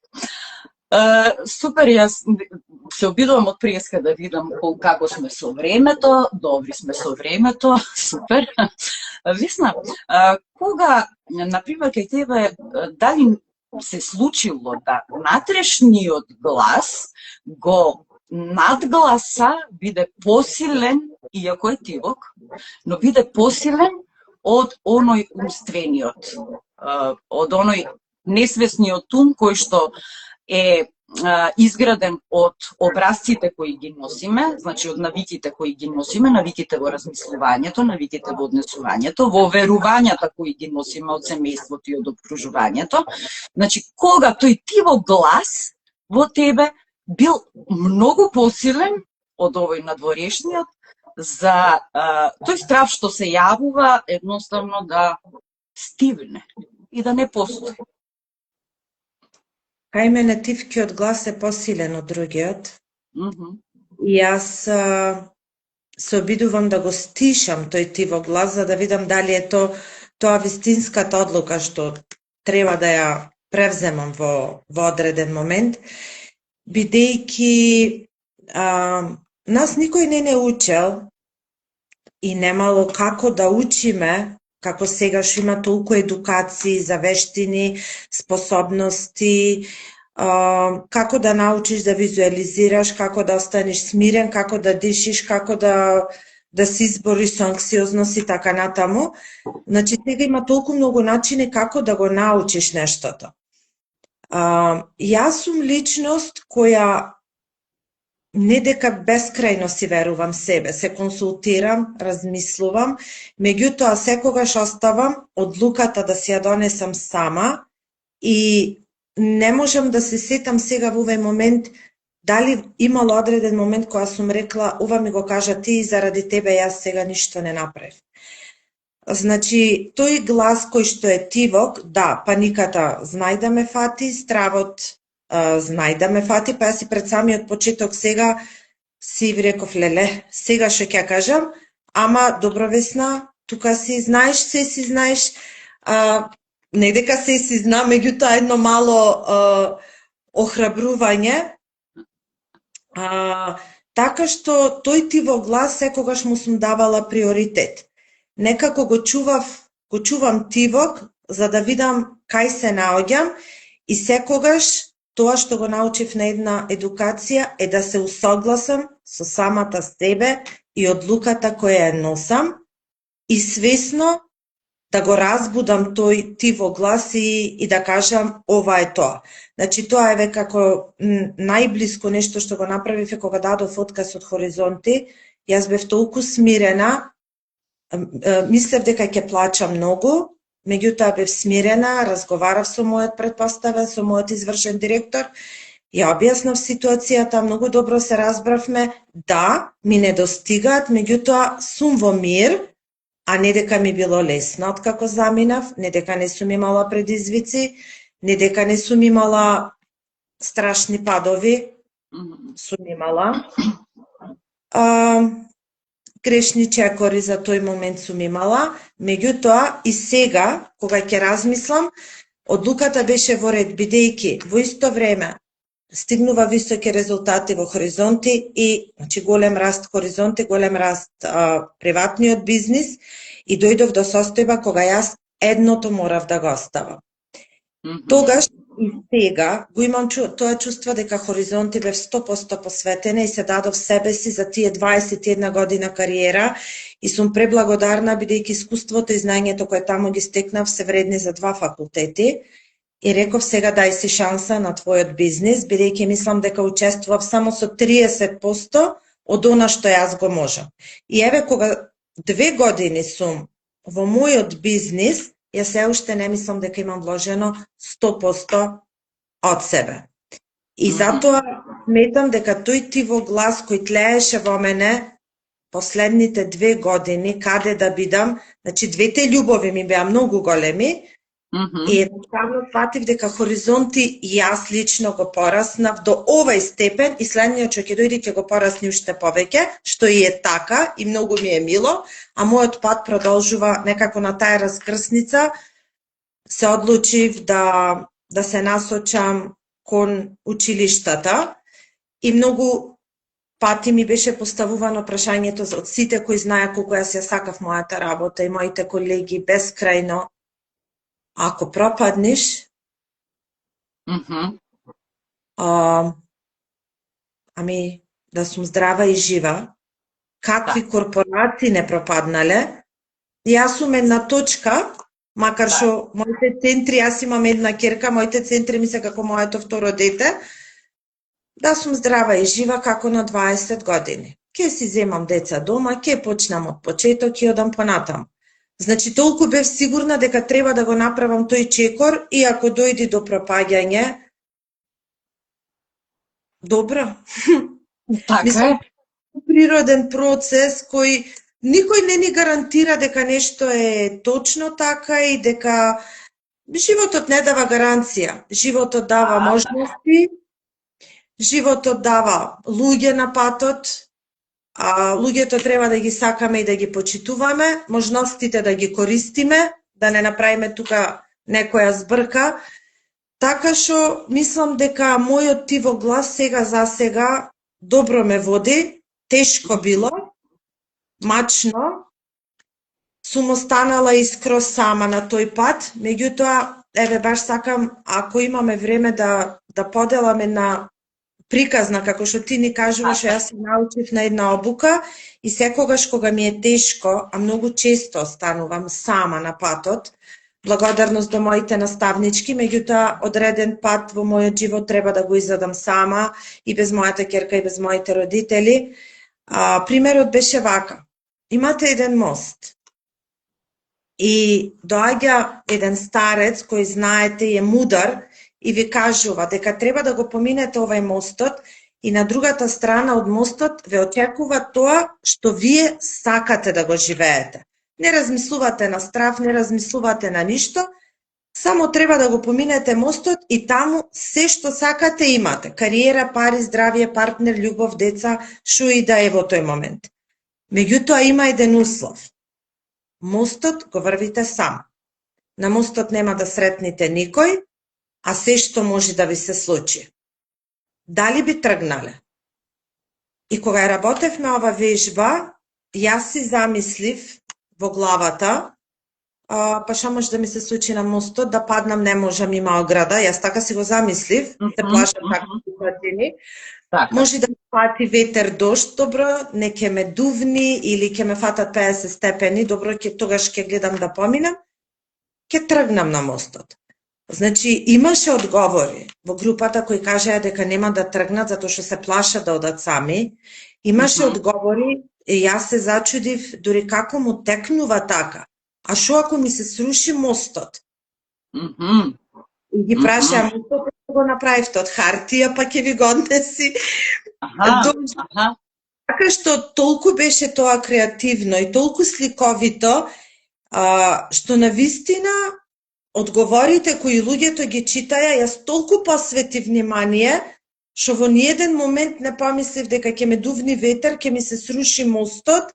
Супер, јас се обидувам од преска да видам како сме со времето, добри сме со времето, супер. Весна, кога, например, кај тебе, дали се случило да натрешниот глас го надгласа биде посилен, иако е тивок, но биде посилен од оној умствениот, од оној несвесниот ум кој што е изграден од образците кои ги носиме, значи од навиките кои ги носиме, навиките во размислувањето, навиките во однесувањето, во верувањата кои ги носиме од семејството и од опружувањето. Значи, кога тој тивок глас во тебе бил многу посилен од овој надворешниот, за тој страв што се јавува едноставно да стивне и да не постои. Кај мене тивкиот глас е посилен од другиот. И јас се обидувам да го стишам тој тивок глас, за да видам дали е тоа вистинската одлука што треба да ја превземам во одреден момент, бидејќи нас никој не учел и немало како да учиме, како сегаш има толку едукации за вештини, способности, како да научиш да визуализираш, како да останеш смирен, како да дишиш, како да се избориш со анксиозност и така натаму. Значи, сега има толку многу начини како да го научиш нештото. Јас сум личност која не дека бескрајно си верувам себе, се консултирам, размислувам, меѓутоа секогаш оставам одлуката да си ја донесам сама и не можам да се сетам сега во овој момент дали имало одреден момент која сум рекла ова ми го кажа ти и заради тебе јас сега ништо не направив. Значи, тој глас кој што е тивок, да, паниката знај да ме фати, стравот знај да ме фати, па јас и пред самиот почеток сега си реков, леле, сега што ќе кажам, ама добро Весна, тука си знаеш, се си знаеш, не дека се си знам, меѓутоа едно мало охрабрување, така што тој тивок глас секогаш му сум давала приоритет. Некако го чувам тивок, за да видам кај се наоѓам и секогаш тоа што го научив на една едукација е да се усогласам со самата себе и одлуката која ја носам и свесно да го разбудам тој тивок глас и да кажам ова е тоа. Значи тоа е како најблиско нешто што го направив е кога дадов отказ од Хоризонти. Јас бев толку смирена, мислев дека ќе плачам многу, меѓутоа бев смирена, разговарав со мојот претпоставен, со мојот извршен директор, ја објаснав ситуацијата, многу добро се разбравме, да, ми недостигаат, меѓутоа сум во мир, а не дека ми било лесно откако заминав, не дека не сум имала предизвици, не дека не сум имала страшни падови, сум имала. Грешни чекори за тој момент сум имала, меѓутоа и сега, кога ќе размислам, одлуката беше во ред, бидејќи во исто време стигнува високи резултати во Хоризонти и значи голем раст Хоризонти, голем раст приватниот бизнис и дојдов до состојба кога јас едното морав да го оставам. Тогаш и сега го имам тоа чувство дека Хоризонти бев 100% посветена и се дадов себе си за тие 21 година кариера и сум преблагодарна бидејќи искуството и знаењето кое таму ги стекнав се вредни за 2 факултети. И реков сега дај си шанса на твојот бизнис, бидејќи мислам дека учествував само со 30% од она што јас го можам. И еве кога 2 години сум во мојот бизнис, ја се уште не мислам дека имам вложено 100% од себе. И затоа сметам дека тој тиво глас кој тлееше во мене последните 2 години, каде да бидам, значи двете љубови ми беа многу големи, и едноставно фатив дека хоризонти јас лично го пораснав до овај степен и следниот човек ќе дојде ќе го порасни уште повеќе, што и е така и многу ми е мило, а мојот пат продолжува некако на таа раскрсница. Се одлучив да се насочам кон училиштата и многу пати ми беше поставувано прашањето од сите кои знаеа колку јас ја сакав мојата работа и моите колеги бескрајно. Ако пропаднеш, ами да сум здрава и жива, какви корпорации не пропаднале, јас сум една точка, макар што моите центри, јас имам една ќерка, моите центри ми се како моето второ дете, да сум здрава и жива како на 20 години. Ке си земам деца дома, ке почнам од почеток и одам понатаму. Значи, толку бев сигурна дека треба да го направам тој чекор и ако дојди до пропаѓање, добро. Така е. Природен процес кој никој не ни гарантира дека нешто е точно така и дека животот не дава гаранција. Животот дава можности, животот дава луѓе на патот, а луѓето треба да ги сакаме и да ги почитуваме, можностите да ги користиме, да не направиме тука некоја збрка. Така што мислам дека мојот тиво глас сега за сега добро ме води, тешко било, мачно, сум останала искро сама на тој пат, меѓутоа, еве баш сакам, ако имаме време да поделаме на приказна, како што ти ни кажуваш, јас се научив на една обука и секогаш кога ми е тешко, а многу често останувам сама на патот, благодарност до моите наставнички, меѓутоа одреден пат во мојот живот треба да го изедам сама и без мојата ќерка и без моите родители. Примерот беше вака. Имате еден мост и доаѓа еден старец кој знаете е мудар и ви кажува дека треба да го поминете овај мостот и на другата страна од мостот ве очекува тоа што вие сакате да го живеете. Не размислувате на страв, не размислувате на ништо, само треба да го поминете мостот и таму се што сакате имате. Кариера, пари, здравје, партнер, љубов, деца, шо и да е во тој момент. Меѓутоа има еден услов. Мостот го врвите сам. На мостот нема да сретните никој, а се што може да ви се случи. Дали би тргнале? И кога ја работевме ова вежба, јас си замислив во главата, па што може да ми се случи на мостот, да паднам, не можам, има ограда, јас така си го замислив, се плашам такви ситуации. Може да ме фати ветер, дожд, добро, не ќе ме дувни или ќе ме фатат 50 степени, добро, тогаш ќе гледам да поминам, ќе тргнам на мостот. Значи, имаше одговори во групата кои кажаа дека нема да тргнат затоа што се плашат да одат сами. Имаше одговори и јас се зачудив дури како му текнува така. А шо ако ми се сруши мостот? И ги прашаа мостот како го направивте од хартија, па ќе ви го однеси. Така што толку беше тоа креативно и толку сликовито, што навистина одговорите кои луѓето ги читаја, јас толку посветив внимание, што во ниеден момент не помислив дека ќе ме дувни ветер, ќе ми се сруши мостот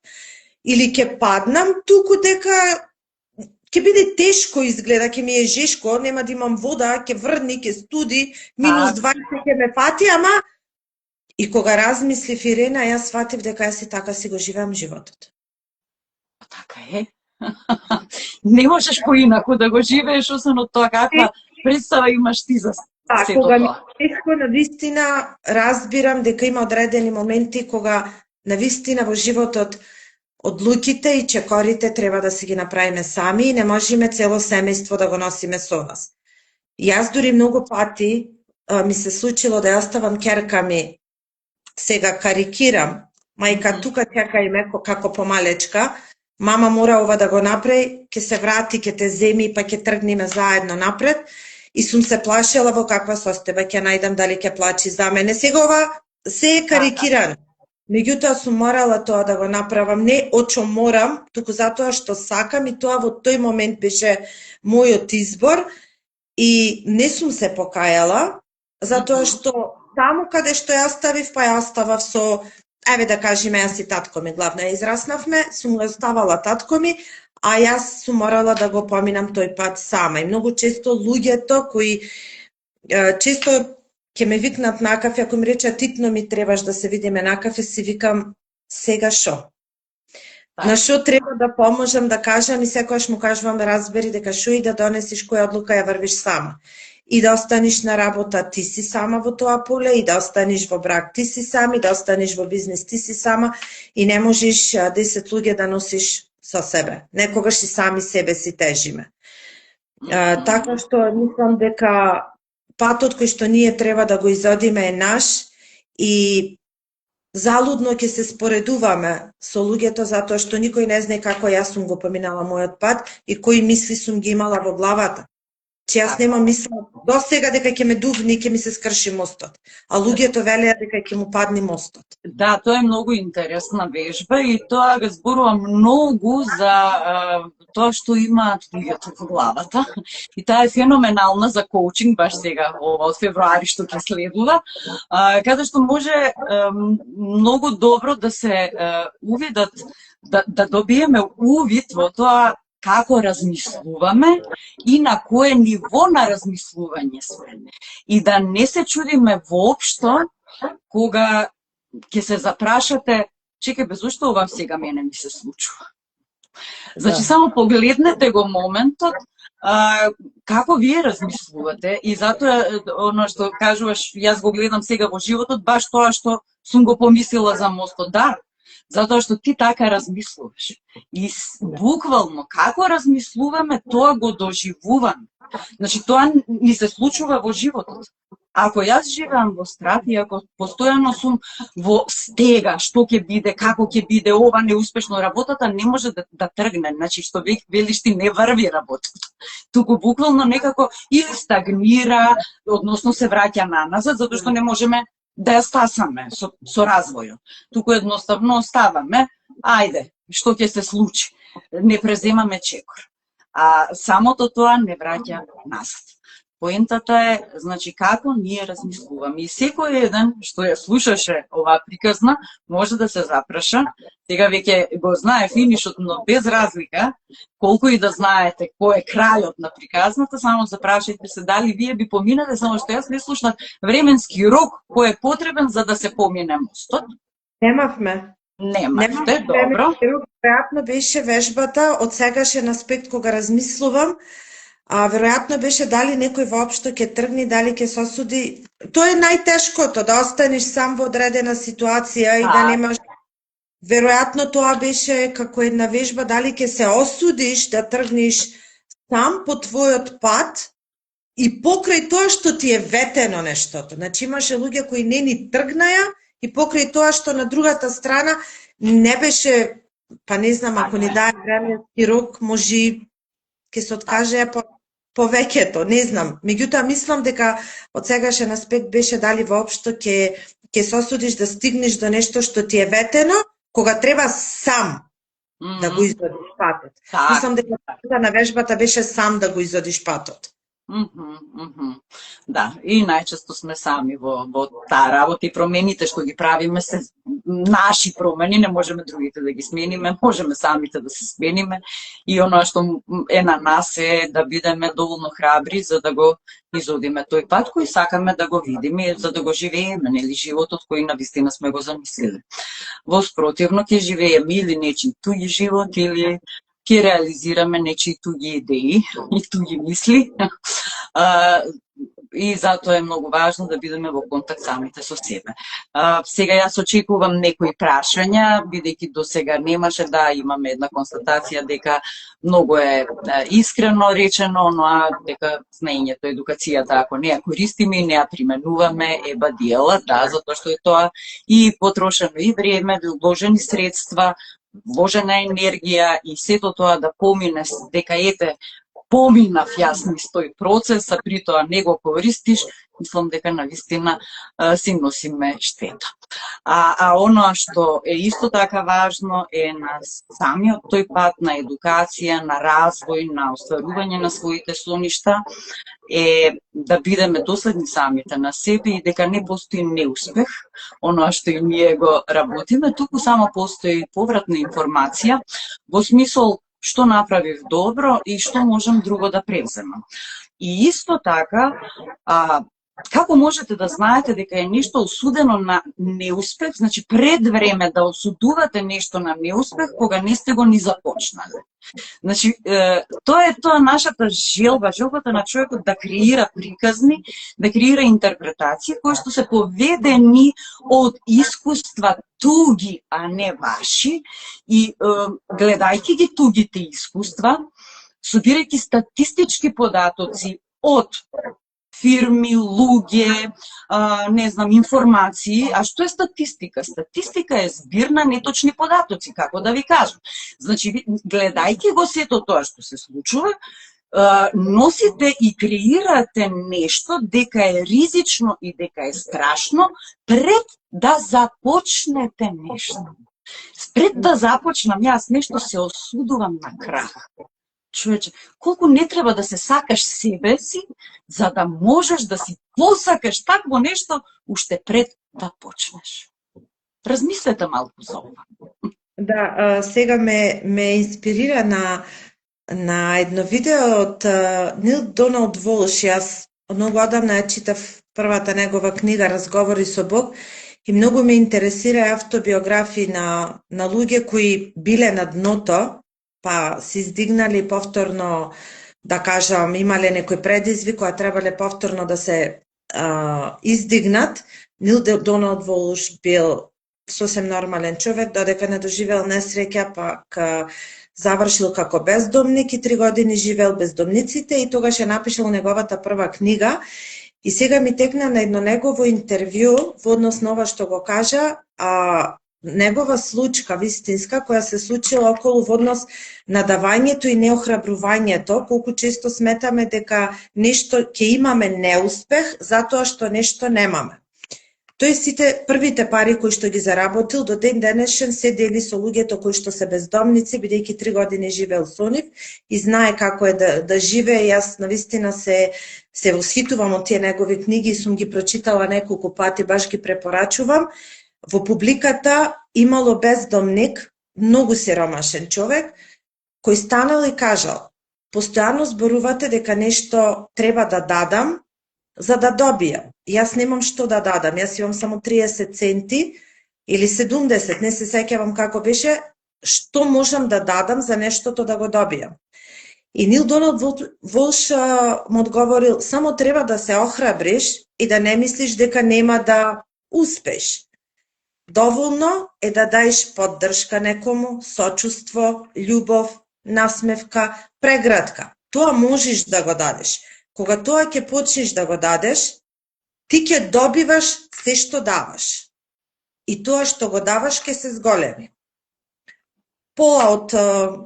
или ќе паднам, туку дека ќе биде тешко изгледа, ќе ми е жешко, нема да имам вода, ќе врни, ќе студи, минус 20 ќе ме фати, ама и кога размислив Ирена, јас сватив дека јас и така си го живеам животот. Така е. Не можеш поинаку да го живееш, освен од тоа каква представа имаш ти за сето кога ми тоа. тешко, навистина разбирам дека има одредени моменти кога навистина во животот одлуките и чекорите треба да си ги направиме сами и не можеме цело семејство да го носиме со нас. Јас дури многу пати ми се случило да ја оставам ќерка ми, сега карикирам, мајка тука чека и ме како помалечка, мама мора ова да го направи, ќе се врати, ќе те земи, па ќе тргнеме заедно напред. И сум се плашела во каква состојба ќе најдам, дали ќе плачи за мене. Сега ова се е карикирано. Меѓутоа сум морала тоа да го направам, не очо морам, туку затоа што сакам и тоа во тој момент беше мојот избор и не сум се покајала, затоа што таму каде што ја оставив, па ја оставав со, еве да кажеме, јас и татко ми главно ја израснавме, сум го оставала татко ми, а јас сум морала да го поминам тој пат сама. И многу често луѓето кои често ќе ме викнат на кафе, ако ми речат титно ми требаш да се видиме на кафе, си викам сега шо? На шо треба да поможам, да кажам и секогаш му кажувам разбери дека шо и да донесиш која одлука ја врвиш сама. И да останеш на работа ти си сама во тоа поле, и да останеш во брак ти си сам, и да останеш во бизнес ти си сама, и не можеш 10 луѓе да носиш со себе. Некогаш и сами себе си тежиме. Така што мислам дека патот кој што ние треба да го изодиме е наш и залудно ќе се споредуваме со луѓето затоа што никој не знае како јас сум го поминала мојот пат и кои мисли сум ги имала во главата. Че јас немам мисла до сега дека ќе ме дувни и ќе ми се скрши мостот, а луѓето велеа дека ќе му падне мостот. Да, тоа е многу интересна вежба и тоа го зборува многу за тоа што имаат луѓето во главата. И таа е феноменална за коучинг баш сега од февруари што ќе следува, каде што може многу добро да се увидат, да добиеме увид во тоа како размислуваме и на кое ниво на размислување сме. И да не се чудиме воопшто кога ќе се запрашате, чекај бе, зошто ова сега мене ми се случува? Значи, само погледнете го моментот, како вие размислувате и затоа оно што кажуваш, јас го гледам сега во животот, баш тоа што сум го помислила за мостот. Да, затоа што ти така размислуваш. И буквално, како размислуваме, тоа го доживуваме. Значи, тоа ни се случува во животот. Ако јас живеам во страх и ако постојано сум во стега, што ќе биде, како ќе биде, ова неуспешно, работата не може да тргне. Значи, што велиш ти, не врви работата. Туку буквално некако или стагнира, односно се враќа назад, затоа што не можеме да ја стасаме со развојот. Туку едноставно оставаме, ајде, што ќе се случи? Не преземаме чекор. А самото тоа не враќа назад. Поентата е, значи, како ние размислуваме. И секој еден што ја слушаше оваа приказна, може да се запраша. Сега веќе го знае финишот, но без разлика, колку и да знаете кој е крајот на приказната, само запрашајте се дали вие би поминате, само што јас не слушнав временски рок кој е потребен за да се помине мостот. Немавме. Немавте, добро. Веројатно беше вежбата од сегашен аспект кога размислувам, веројатно беше дали некој воопшто ќе тргне, дали ќе се осуди. Тоа е најтешкото, да останеш сам во одредена ситуација и да немаш. Веројатно тоа беше како една вежба, дали ќе се осудиш да тргнеш сам по твојот пат и покрај тоа што ти е ветено нештото. Значи имаше луѓе кои не ни тргнаја и покрај тоа што на другата страна не беше, па не знам, ако ни даде временски рок, може ќе се откаже повеќето, не знам. Меѓутоа мислам дека од сегашен аспект беше дали воопшто ќе се осудиш да стигнеш до нешто што ти е ветено, кога треба сам да го изодиш патот. Мислам дека на вежбата беше сам да го изодиш патот. Да, и најчесто сме сами во таа работа и промените што ги правиме се наши промени, не можеме другите да ги смениме, можеме самите да се смениме и оно што е на нас е да бидеме доволно храбри за да го изодиме тој пат кој сакаме да го видиме, за да го живееме, нели, животот кој навистина сме го замислили. Во спротивно ќе живееме или нечи туѓи живот, или ќе реализираме нечии туѓи идеи и туѓи мисли. И затоа е многу важно да бидеме во контакт самите со себе. Сега јас очекувам некои прашања, бидејќи до сега немаше, да, имаме една констатација дека многу е искрено речено, но дека знаењето, едукацијата, ако не ја користиме и не ја применуваме, е бадиела, да, затоа што е тоа и потрошено и време, вложени средства, вложена енергија и сето тоа да помине, дека ете, поминав јас низ тој процес, а при тоа не го користиш, мислам дека навистина си носиме штета. А оно што е исто така важно е на самиот тој пат на едукација, на развој, на остварување на своите соништа, е да бидеме доследни самите на себе и дека не постои неуспех, оноа што и ние го работиме, туку само постои повратна информација во смисол што направив добро и што можам друго да превземам. И исто така, како можете да знаете дека е нешто осудено на неуспех, значи пред време да осудувате нешто на неуспех кога не сте го ни започнале. Значи, тоа е нашата желбата на човекот да креира приказни, да креира интерпретации кои што се поведени од искуства туги, а не ваши, и гледајќи ги тугите искуства, собирајќи статистички податоци од фирми, луѓе, не знам, информации. А што е статистика? Статистика е збир на неточни податоци, како да ви кажам. Значи, гледајќи го сето тоа што се случува, носите и креирате нешто дека е ризично и дека е страшно пред да започнете нешто. Пред да започнам јас нешто се осудувам на крах. Човече, колку не треба да се сакаш себе си, за да можеш да си посакаш такво нешто уште пред да почнеш. Размислете малку за ова. Да, сега ме инспирира на едно видео од Нил Доналд Волш. Јас многу одамна ја читав првата негова книга Разговори со Бог и многу ме интересира автобиографии на луѓе кои биле на дното, па се издигнали повторно, да кажам, имале некој предизвик, која требале повторно да се издигнат. Нил Доналд Волш бил сосем нормален човек, додека не доживел несреќа, пак завршил како бездомник и 3 години живел бездомниците и тогаш е напишал неговата прва книга. И сега ми текна на едно негово интервју во однос на ова што го кажа, негова случка вистинска која се случила околу во однос на давањето и неохрабрувањето, колку често сметаме дека нешто ќе имаме неуспех затоа што нешто немаме. Тој сите првите пари кои што ги заработил до ден денешен се дели со луѓето кои што се бездомници, бидејќи 3 години живеел со нив и знае како е да живее. Јас навистина се восхитувам од тие негови книги и сум ги прочитала неколку пати, баш ги препорачувам. Во публиката имало бездомник, многу сиромашен човек, кој станал и кажал: постојано зборувате дека нешто треба да дадам за да добијам. Јас немам што да дадам, јас имам само 30 центи или 70, не се сеќавам како беше, што можам да дадам за нештото да го добијам. И Нил Доналд Волш му одговорил: само треба да се охрабриш и да не мислиш дека нема да успеш. Доволно е да даеш поддршка некому, сочувство, љубов, насмевка, прегратка. Тоа можеш да го дадеш. Кога тоа ќе почнеш да го дадеш, ти ќе добиваш се што даваш. И тоа што го даваш ќе се зголеми. Пола од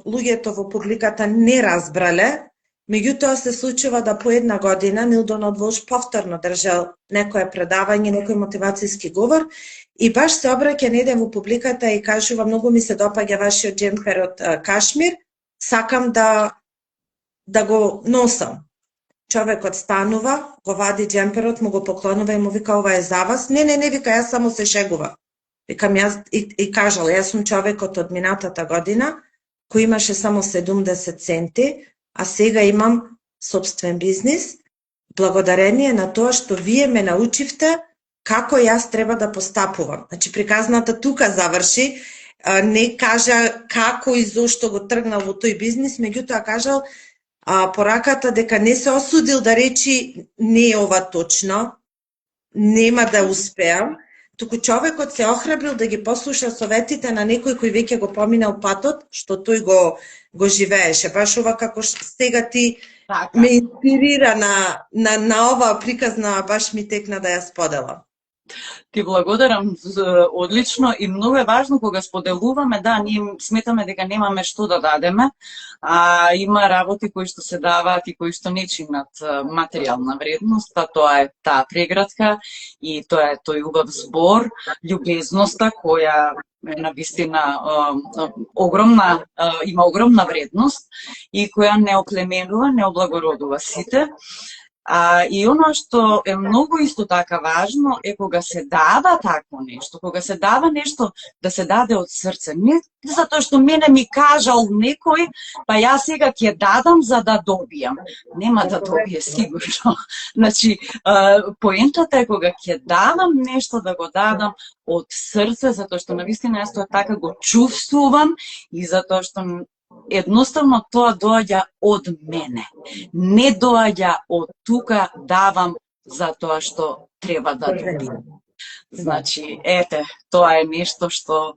луѓето во публиката не разбрале, меѓутоа се случува да по една година Нил Доналд Волш повторно држал некое предавање, некој мотивацијски говор и баш се обраќа еден во публиката и кажува: многу ми се допаѓа вашиот џемпер од кашмир, сакам да го носам. Човекот станува, го вади џемперот, му го поклонува и му вика: ова е за вас. Не, вика, јас само се шегува. Викам јас и кажал, јас сум човекот од минатата година кој имаше само 70 центи, а сега имам собствен бизнис, благодарение на тоа што вие ме научивте како јас треба да постапувам. Значи, приказната тука заврши, не кажа како и зошто го тргнал во тој бизнис, меѓутоа кажал пораката дека не се осудил да речи не е ова точно, нема да успеам, туку човекот се охрабрил да ги послуша советите на некој кој веќе го поминал патот, што тој го живееше. Баш ова како сега ти ме инспирира на ова приказна, баш ми текна да ја споделам. Ти благодарам одлично и многу е важно кога споделуваме, да, ние сметаме дека немаме што да дадеме, а има работи кои што се даваат и кои што не чинат материјална вредност, а тоа е таа преградка и тоа е тој убав збор, љубезноста која е навистина огромна, има огромна вредност и која не оплеменува, не облагородува сите. И оно што е многу исто така важно е кога се дава такво нешто, кога се дава нешто да се даде од срце. Не затоа што мене ми кажал некој, па јас сега ќе дадам за да добијам. Нема да добие сигурно. Значи, поентата е кога ќе давам нешто да го дадам од срце, затоа што навистина јас тоа така го чувствувам и затоа што едноставно тоа доаѓа од мене. Не доаѓа од тука давам за тоа што треба да добијам. Значи, ете, тоа е нешто што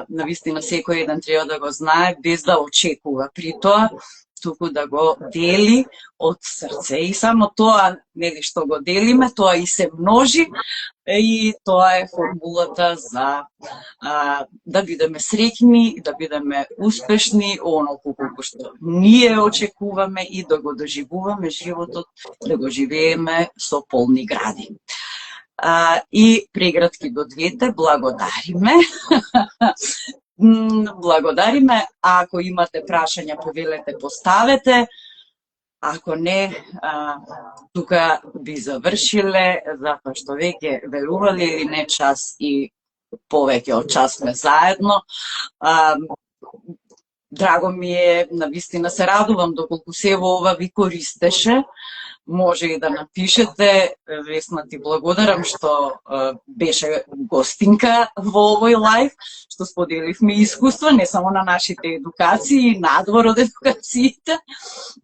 навистина секој еден треба да го знае без да очекува. При тоа туку да го дели од срце. И само тоа, нели, што го делиме, тоа и се множи и тоа е формулата за да бидеме среќни, да бидеме успешни, онолку колку што ние очекуваме и да го доживуваме животот, да го живееме со полни гради. И прегратки до двете, благодариме. Благодариме, ако имате прашања, повелете, поставете. Ако не, тука би завршиле, затоа што веќе верували или не час и повеќе од час сме заедно. Драго ми е, навистина се радувам доколку се во ова ви користеше. Може и да напишете. Весна, ти благодарам што беше гостинка во овој лайв, што споделивме искуства, не само на нашите едукации, надвор од едукациите,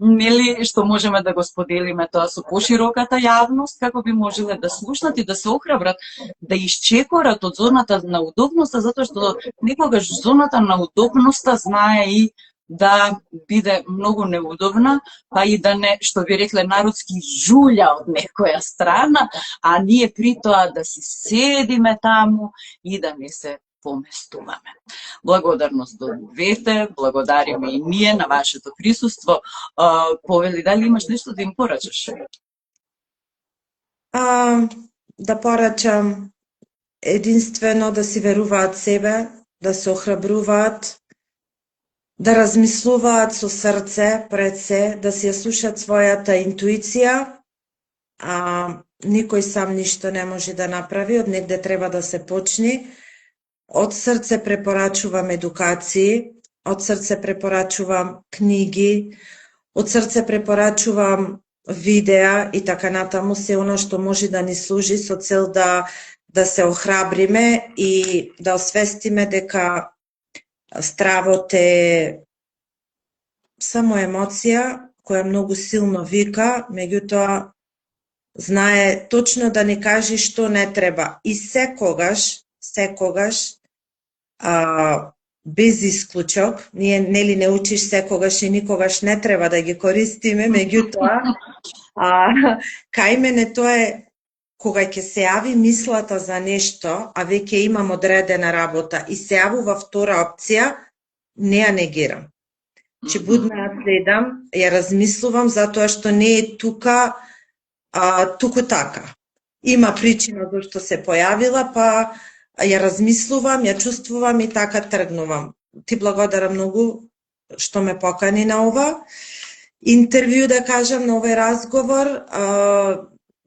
нели, што можеме да го споделиме тоа со пошироката јавност, како би можеле да слушнат и да се охрабрат, да исчекорат од зоната на удобноста, затоа што некогаш зоната на удобноста знае и да биде многу неудобна, па и да не, што би рекле народски, жулја од некоја страна, а ние при тоа да си седиме таму и да не се поместуваме. Благодарност до двете, благодариме и ние на вашето присуство. Повели, дали имаш нешто да им порачаш? Да порачам единствено да си веруваат себе, да се охрабруваат, да размислуваат со срце пред се, да си ја слушат својата интуиција, никој сам ништо не може да направи, од негде треба да се почне. Од срце препорачувам едукации, од срце препорачувам книги, од срце препорачувам видеа и така натаму, се оно што може да ни служи со цел да се охрабриме и да освестиме дека стравот е само емоција која многу силно вика, меѓутоа знае точно да ни каже што не треба. И секогаш, без исклучок, ние нели не учиш секогаш и никогаш не треба да ги користиме, меѓутоа кај мене тоа е кога ќе се јави мислата за нешто, а веќе имам одредена работа и се јавува втора опција, не ја негирам. Че будно ја следам, ја размислувам затоа што не е тука туку така. Има причина зашто се појавила, па ја размислувам, ја чувствувам и така тргнувам. Ти благодарам многу што ме покани на ова интервју, да кажам, на овој разговор.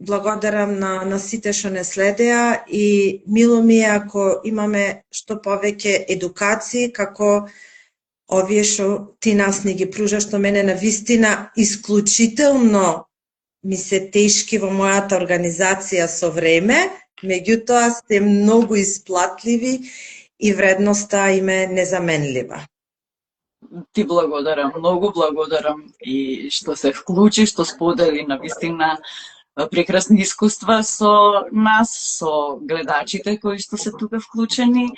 Благодарам на сите што не следеа и мило ми е ако имаме што повеќе едукации, како овие што ти нас не ги пружаш, што мене навистина исклучително ми се тешки во мојата организација со време, меѓутоа сте многу исплатливи и вредноста им е незаменлива. Ти благодарам, многу благодарам и што се вклучи, што сподели навистина прекрасни искуства со нас, со гледачите кои што се тука вклучени.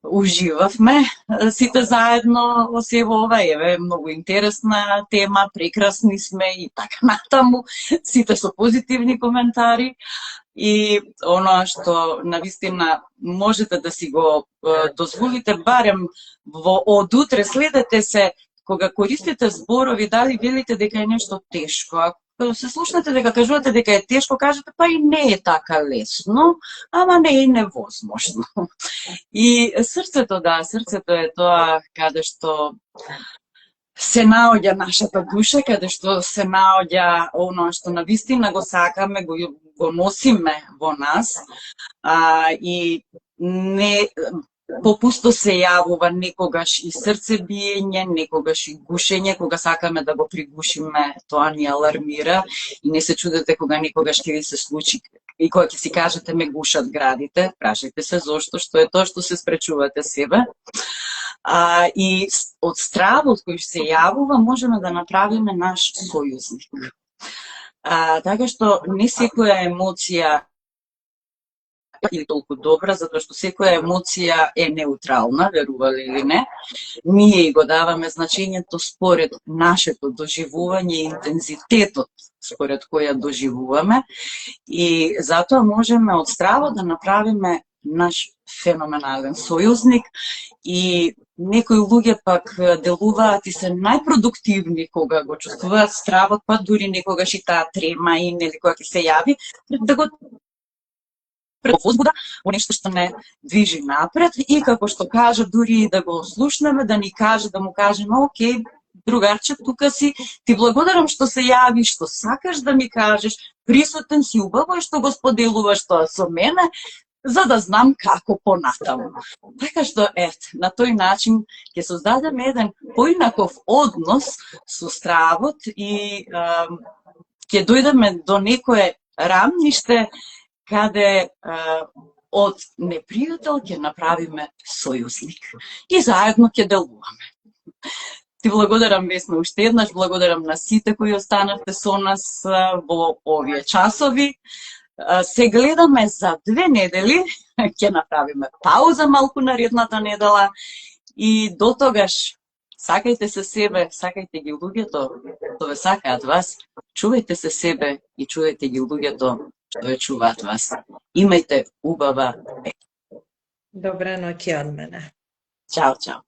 Уживавме сите заедно во се ова, еве, многу интересна тема, прекрасни сме и така натаму, сите со позитивни коментари. и оно што навистина можете да си го дозволите барем од утре следете се кога користите зборови, дали велите дека е нешто тешко. Ако се слушнете дека кажувате дека е тешко, кажете па и не е така лесно, ама не е и невозможно. И срцето, да, срцето е тоа каде што се наоѓа нашата душа, каде што се наоѓа оно што навистина го сакаме, го носиме во нас, и не попусто се јавува некогаш и срцебиење, некогаш и гушење, кога сакаме да го пригушиме, тоа ни алармира и не се чудете кога некогаш ќе ви се случи и кога ќе си кажете ме гушат градите, прашајте се зошто, што е тоа што се спречувате себе. И од стравот кој се јавува можеме да направиме наш сојузник. Така што не секоја емоција или толку добра, затоа што секоја емоција е неутрална, верували или не. Ние го даваме значењето според нашето доживување и интензитетот според која доживуваме и затоа можеме од стравот да направиме наш феноменален сојузник и некои луѓе пак делуваат и се најпродуктивни кога го чувствуваат стравот, па дури некогаш и таа трема и нели кога ќе се јави, да го возбуда во нешто што не движи напред и како што кажа, дури да го слушнеме, да ни каже, да му кажеме, окей, другарче, тука си, ти благодарам што се јави, што сакаш да ми кажеш, присутен си, убаво е што го споделуваш тоа со мене, за да знам како понатаму. Така што, на тој начин ќе создадеме еден поинаков однос со стравот и ќе дојдеме до некое рамниште каде од непријател ќе направиме сојузник и заедно ќе делуваме. Ти благодарам, Весна, уште еднаш, благодарам на сите кои останавте со нас во овие часови. Се гледаме за 2 недели, ќе направиме пауза малку наредната недела и до тогаш сакајте се себе, сакајте ги луѓето што ве сакаат вас, чувајте се себе и чувајте ги луѓето што ве чуваат вас. Имајте убава вечер. Добра ноќ од мене. Чао, чао.